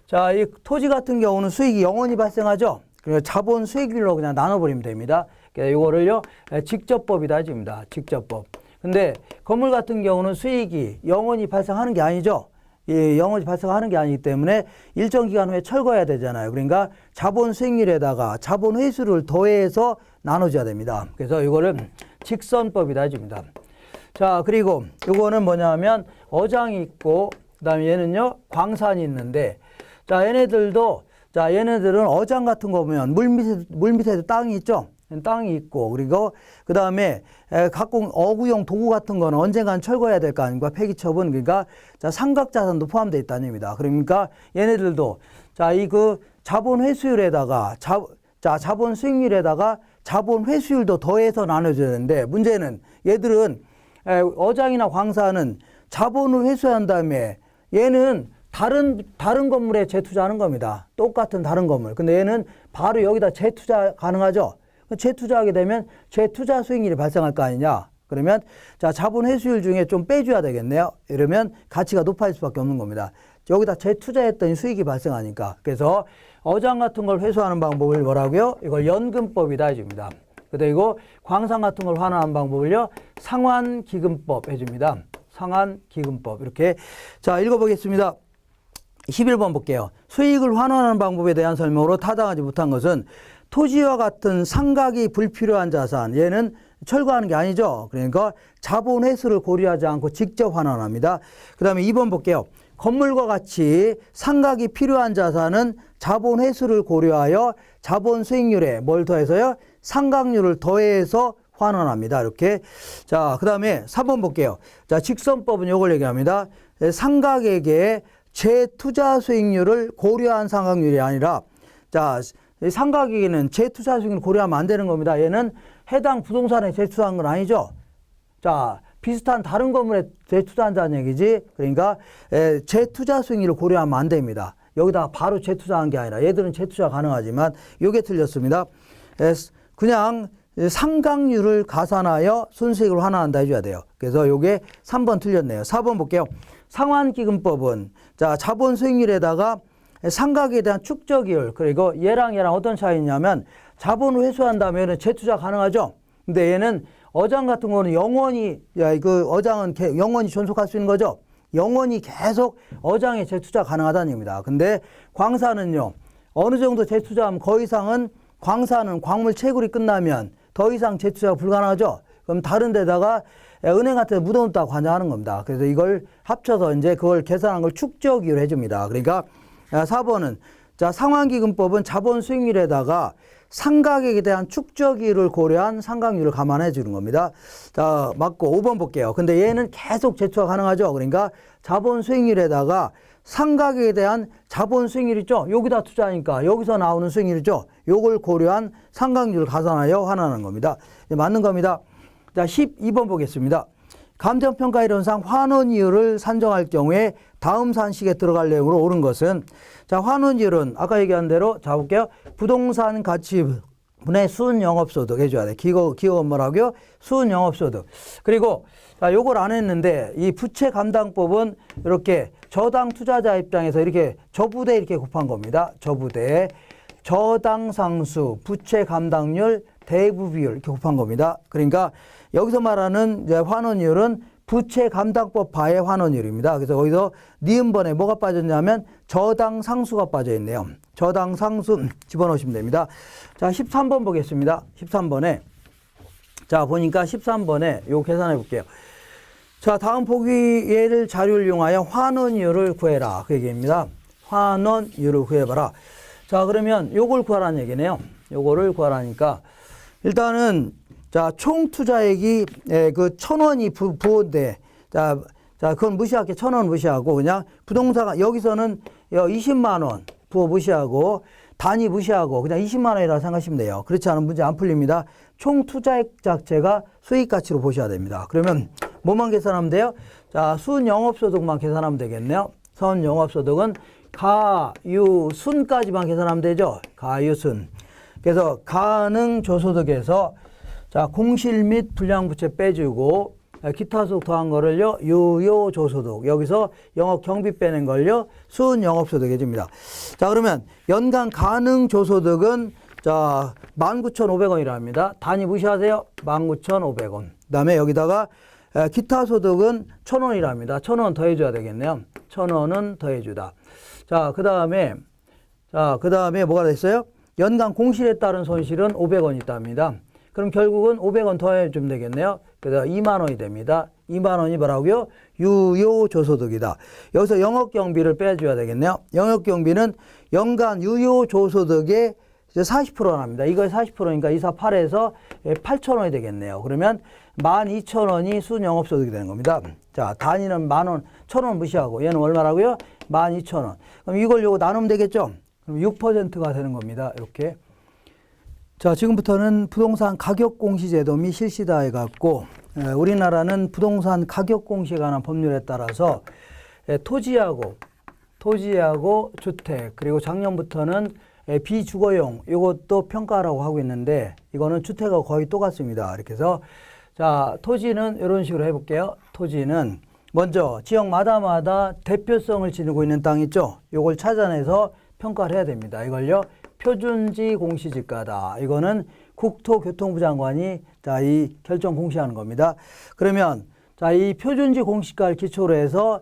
Speaker 1: 자, 이 토지 같은 경우는 수익이 영원히 발생하죠. 그래서 자본 수익률로 그냥 나눠버리면 됩니다. 그래서 이거를요, 직접법이다 해줍니다. 직접법. 근데 건물 같은 경우는 수익이 영원히 발생하는 게 아니죠. 영원히 발생하는 게 아니기 때문에 일정 기간 후에 철거해야 되잖아요. 그러니까 자본 수익률에다가 자본 회수를 더해서 나눠줘야 됩니다. 그래서 이거를 직선법이다 해줍니다. 자, 그리고 이거는 뭐냐면 어장이 있고, 그 다음에 얘는요, 광산이 있는데, 자, 얘네들은 어장 같은 거 보면 물 밑에도 땅이 있죠. 땅이 있고, 그리고 그 다음에 각종 어구용 도구 같은 거는 언젠간 철거해야 될 거 아닙니까? 폐기처분. 그러니까 자, 삼각자산도 포함되어 있다는 얘기입니다. 그러니까 얘네들도 자, 자본 회수율에다가 자본 수익률에다가 자본 회수율도 더해서 나눠줘야 되는데, 문제는 얘들은 어장이나 광산은 자본을 회수한 다음에 얘는 다른 건물에 재투자하는 겁니다. 똑같은 다른 건물. 근데 얘는 바로 여기다 재투자 가능하죠. 재투자하게 되면 재투자 수익률이 발생할 거 아니냐. 그러면 자, 자본 회수율 중에 좀 빼줘야 되겠네요. 이러면 가치가 높아질 수밖에 없는 겁니다. 여기다 재투자했더니 수익이 발생하니까. 그래서 어장 같은 걸 회수하는 방법을 뭐라고요? 이걸 연금법이다 해줍니다. 그리고 광산 같은 걸 환원하는 방법을요, 상환기금법 해줍니다. 상환기금법. 이렇게. 자, 읽어보겠습니다. 11번 볼게요. 수익을 환원하는 방법에 대한 설명으로 타당하지 못한 것은 토지와 같은 상각이 불필요한 자산, 얘는 철거하는 게 아니죠. 그러니까 자본 회수를 고려하지 않고 직접 환원합니다. 그 다음에 2번 볼게요. 건물과 같이 상각이 필요한 자산은 자본 회수를 고려하여 자본 수익률에 뭘 더해서요? 상각률을 더해서 환원합니다. 이렇게. 자, 그 다음에 3번 볼게요. 자, 직선법은 요걸 얘기합니다. 상각에게 재투자 수익률을 고려한 상각률이 아니라, 자, 상각에게는 재투자 수익률을 고려하면 안 되는 겁니다. 얘는 해당 부동산에 재투자한 건 아니죠. 자, 비슷한 다른 건물에 재투자한다는 얘기지. 그러니까 재투자 수익률을 고려하면 안 됩니다. 여기다가 바로 재투자한 게 아니라, 얘들은 재투자 가능하지만 이게 틀렸습니다. 그냥 상각률을 가산하여 순수익을 환원한다 해줘야 돼요. 그래서 요게 3번 틀렸네요. 4번 볼게요. 상환기금법은, 자, 자본 수익률에다가 상각에 대한 축적이율, 그리고 얘랑 어떤 차이냐면 자본을 회수한 다음에는 재투자 가능하죠. 근데 얘는 어장 같은 거는 영원히, 그 어장은 영원히 존속할 수 있는 거죠. 영원히 계속 어장에 재투자 가능하다는 얘기입니다. 근데 광산은요, 어느 정도 재투자하면 그 이상은, 광산은 광물 채굴이 끝나면 더 이상 재투자가 불가능하죠. 그럼 다른 데다가 은행 같은 데 묻어놓다가 관장하는 겁니다. 그래서 이걸 합쳐서 이제 그걸 계산한 걸 축적이율 해줍니다. 그러니까 4번은, 자, 상환기금법은 자본 수익률에다가 상각에 대한 축적이율을 고려한 상각률을 감안해 주는 겁니다. 자, 맞고 5번 볼게요. 근데 얘는 계속 재투자 가능하죠. 그러니까 자본 수익률에다가 상각에 대한 자본 수익률 있죠. 여기다 투자하니까 여기서 나오는 수익률 있죠. 요걸 고려한 상각률을 가산하여 환원하는 겁니다. 맞는 겁니다. 자, 12번 보겠습니다. 감정평가이론상 환원이율을 산정할 경우에 다음 산식에 들어갈 내용으로 옳은 것은, 자, 환원이율은 아까 얘기한 대로, 자, 볼게요. 부동산 가치분의 순영업소득 해줘야 돼. 기호 뭐라고요? 순영업소득. 그리고, 자, 요걸 안 했는데, 이 부채 감당법은 이렇게 저당 투자자 입장에서 이렇게 저부대 이렇게 곱한 겁니다. 저부대. 저당 상수, 부채 감당률, 대부 비율 이렇게 곱한 겁니다. 그러니까 여기서 말하는 이제 환원율은 부채 감당법 바의 환원율입니다. 그래서 거기서 니은번에 뭐가 빠졌냐면 저당 상수가 빠져 있네요. 저당 상수 집어넣으시면 됩니다. 자, 13번 보겠습니다. 13번에. 자, 보니까 13번에 요 계산해 볼게요. 자, 다음 보기 예를 자료를 이용하여 환원율을 구해라. 그 얘기입니다. 환원율을 구해봐라. 자, 그러면 요걸 구하라는 얘기네요. 요거를 구하라니까 일단은, 자, 총 투자액이 그 1,000원이 부호인데, 자, 그건 무시할게. 1,000원 무시하고 그냥 부동산, 여기서는 20만 원 부호 무시하고 단위 무시하고 그냥 20만 원이라고 생각하시면 돼요. 그렇지 않으면 문제 안 풀립니다. 총 투자액 자체가 수익 가치로 보셔야 됩니다. 그러면 뭐만 계산하면 돼요? 자, 순영업소득만 계산하면 되겠네요. 순영업소득은 가유순까지만 계산하면 되죠. 가유순. 그래서 가능조소득에서, 자, 공실 및 불량부채 빼주고 기타 소득 더한 거를요 유효조소득, 여기서 영업 경비 빼낸 걸요 순영업소득 해줍니다. 자, 그러면 연간 가능조소득은, 자, 19,500원이라 합니다. 단위 무시하세요. 19,500원. 그 다음에 여기다가 기타 소득은 1,000원이라 합니다. 1,000원 더해줘야 되겠네요. 1,000원은 더해주다. 자, 그 다음에 뭐가 됐어요? 연간 공실에 따른 손실은 500원이 있답니다. 그럼 결국은 500원 더해주면 되겠네요. 그래서 2만 원이 됩니다. 2만 원이 뭐라고요? 유효조소득이다. 여기서 영업경비를 빼줘야 되겠네요. 영업경비는 연간 유효조소득의 40%랍니다. 이거의 40%니까 248에서 8,000원이 되겠네요. 그러면 12,000원이 순영업소득이 되는 겁니다. 자, 단위는 만원, 1,000원 무시하고 얘는 얼마라고요? 12,000원. 그럼 이걸 요거 나누면 되겠죠? 그럼 6%가 되는 겁니다. 이렇게. 자, 지금부터는 부동산 가격공시제도 및 실시다 해갖고, 우리나라는 부동산 가격공시에 관한 법률에 따라서 토지하고 주택, 그리고 작년부터는 비주거용 이것도 평가라고 하고 있는데, 이거는 주택하고 거의 똑같습니다. 이렇게 해서, 자, 토지는 이런 식으로 해볼게요. 토지는 먼저 지역마다마다 대표성을 지니고 있는 땅 있죠? 이걸 찾아내서 평가를 해야 됩니다. 이걸요 표준지 공시지가다. 이거는 국토교통부 장관이, 자, 이 결정 공시하는 겁니다. 그러면, 자, 이 표준지 공시가를 기초로 해서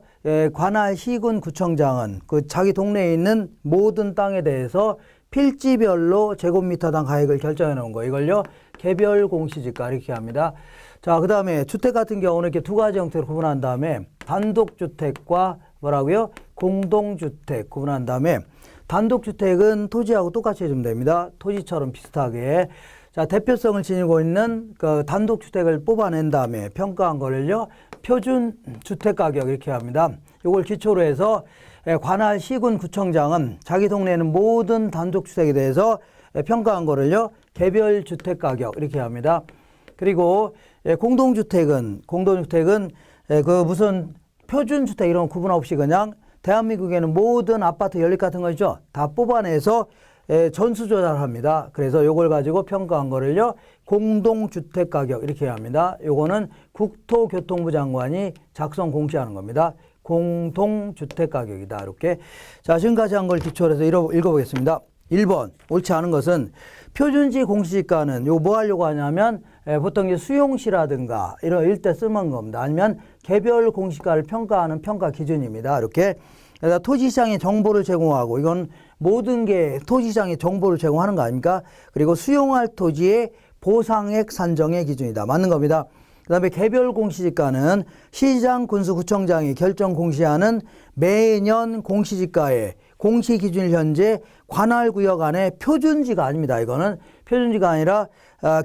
Speaker 1: 관할 시군 구청장은 그 자기 동네에 있는 모든 땅에 대해서 필지별로 제곱미터당 가액을 결정해 놓은 거, 이걸요 개별 공시지가 이렇게 합니다. 자, 그 다음에 주택 같은 경우는 이렇게 두 가지 형태로 구분한 다음에 단독주택과 뭐라고요? 공동주택 구분한 다음에 단독주택은 토지하고 똑같이 해주면 됩니다. 토지처럼 비슷하게. 자, 대표성을 지니고 있는 그 단독주택을 뽑아낸 다음에 평가한 거를요, 표준 주택가격 이렇게 합니다. 이걸 기초로 해서 관할 시군 구청장은 자기 동네에는 모든 단독주택에 대해서 평가한 거를요, 개별 주택가격 이렇게 합니다. 그리고 공동주택은 그 무슨 표준주택 이런 구분 없이 그냥 대한민국에는 모든 아파트 연립 같은 거 있죠. 다 뽑아내서 전수 조달합니다. 그래서 요걸 가지고 평가한 거를요, 공동주택가격 이렇게 합니다. 요거는 국토교통부 장관이 작성 공시하는 겁니다. 공동주택가격이다. 이렇게. 자, 지금까지 한 걸 기초로 해서 읽어보겠습니다. 1번, 옳지 않은 것은 표준지 공시지가는 요 뭐 하려고 하냐면 보통 이제 수용시라든가 이런 일대 쓰는 겁니다. 아니면 개별 공시가를 평가하는 평가 기준입니다. 이렇게. 그래서 토지시장의 정보를 제공하고 이건 모든 게 토지시장의 정보를 제공하는 거 아닙니까? 그리고 수용할 토지의 보상액 산정의 기준이다. 맞는 겁니다. 그 다음에 개별 공시지가는 시장 군수구청장이 결정 공시하는 매년 공시지가의 공시기준일 현재 관할구역 안에 표준지가 아닙니다. 이거는 표준지가 아니라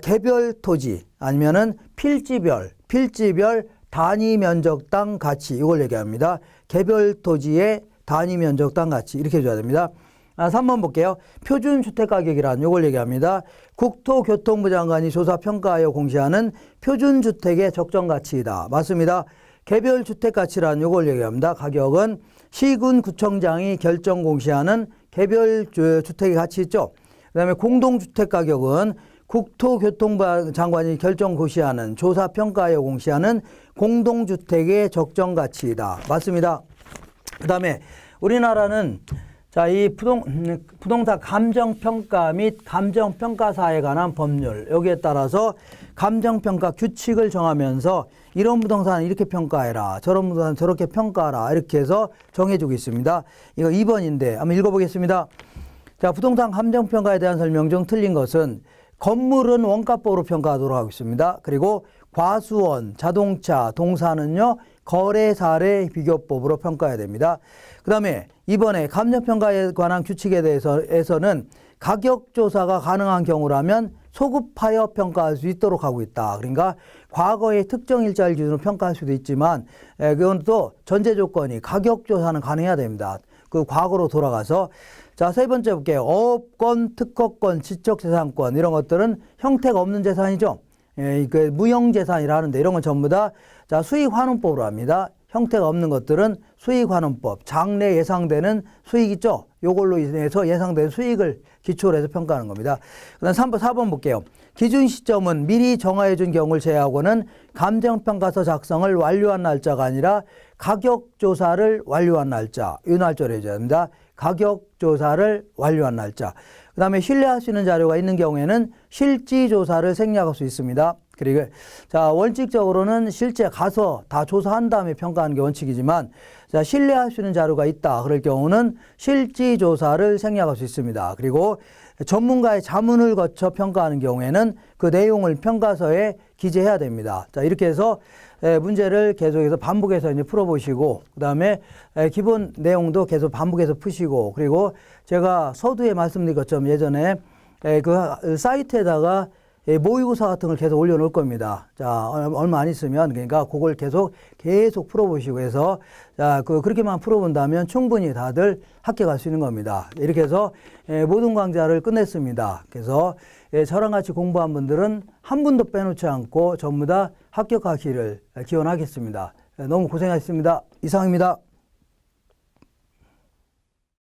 Speaker 1: 개별 토지 아니면은 필지별 단위 면적당 가치 이걸 얘기합니다. 개별 토지의 단위 면적당 가치 이렇게 해줘야 됩니다. 3번 볼게요. 표준주택가격이란 이걸 얘기합니다. 국토교통부 장관이 조사평가하여 공시하는 표준주택의 적정가치이다. 맞습니다. 개별주택가치란 이걸 얘기합니다. 가격은 시군구청장이 결정 공시하는 개별주택의 가치 있죠. 그 다음에 공동주택가격은 국토교통부 장관이 결정 공시하는 조사평가하여 공시하는 공동주택의 적정가치이다. 맞습니다. 그 다음에 우리나라는 자, 이 부동산 감정평가 및 감정평가사에 관한 법률 여기에 따라서 감정평가 규칙을 정하면서 이런 부동산은 이렇게 평가해라. 저런 부동산은 저렇게 평가하라. 이렇게 해서 정해주고 있습니다. 이거 2번인데 한번 읽어보겠습니다. 자, 부동산 감정평가에 대한 설명 중 틀린 것은 건물은 원가법으로 평가하도록 하고 있습니다. 그리고 과수원, 자동차, 동사는요. 거래 사례 비교법으로 평가해야 됩니다. 그 다음에 이번에 감정평가에 관한 규칙에 대해서는 가격조사가 가능한 경우라면 소급하여 평가할 수 있도록 하고 있다. 그러니까 과거의 특정 일자를 기준으로 평가할 수도 있지만 그건 또 전제 조건이 가격조사는 가능해야 됩니다. 그 과거로 돌아가서 자, 세 번째 볼게요. 어업권, 특허권, 지적재산권 이런 것들은 형태가 없는 재산이죠. 그 무형재산이라는데 이런 건 전부 다 자, 수익환원법으로 합니다. 형태가 없는 것들은 수익환원법, 장래 예상되는 수익 있죠? 요걸로 인해서 예상되는 수익을 기초로 해서 평가하는 겁니다. 그 다음 4번 볼게요. 기준 시점은 미리 정하여 준 경우를 제외하고는 감정평가서 작성을 완료한 날짜가 아니라 가격조사를 완료한 날짜, 이 날짜를 해줘야 됩니다. 가격조사를 완료한 날짜. 그 다음에 신뢰할 수 있는 자료가 있는 경우에는 실지조사를 생략할 수 있습니다. 그리고 자, 원칙적으로는 실제 가서 다 조사한 다음에 평가하는 게 원칙이지만 자, 신뢰할 수 있는 자료가 있다. 그럴 경우는 실지조사를 생략할 수 있습니다. 그리고 전문가의 자문을 거쳐 평가하는 경우에는 그 내용을 평가서에 기재해야 됩니다. 자, 이렇게 해서 문제를 계속해서 반복해서 이제 풀어보시고, 그 다음에 기본 내용도 계속 반복해서 푸시고, 그리고 제가 서두에 말씀드린 것처럼 예전에 그 사이트에다가 모의고사 같은 걸 계속 올려놓을 겁니다. 자, 얼마 안 있으면, 그러니까 그걸 계속 풀어보시고 해서, 자, 그렇게만 풀어본다면 충분히 다들 합격할 수 있는 겁니다. 이렇게 해서 모든 강좌를 끝냈습니다. 그래서 저랑 같이 공부한 분들은 한 분도 빼놓지 않고 전부 다 합격하기를 기원하겠습니다. 너무 고생하셨습니다. 이상입니다.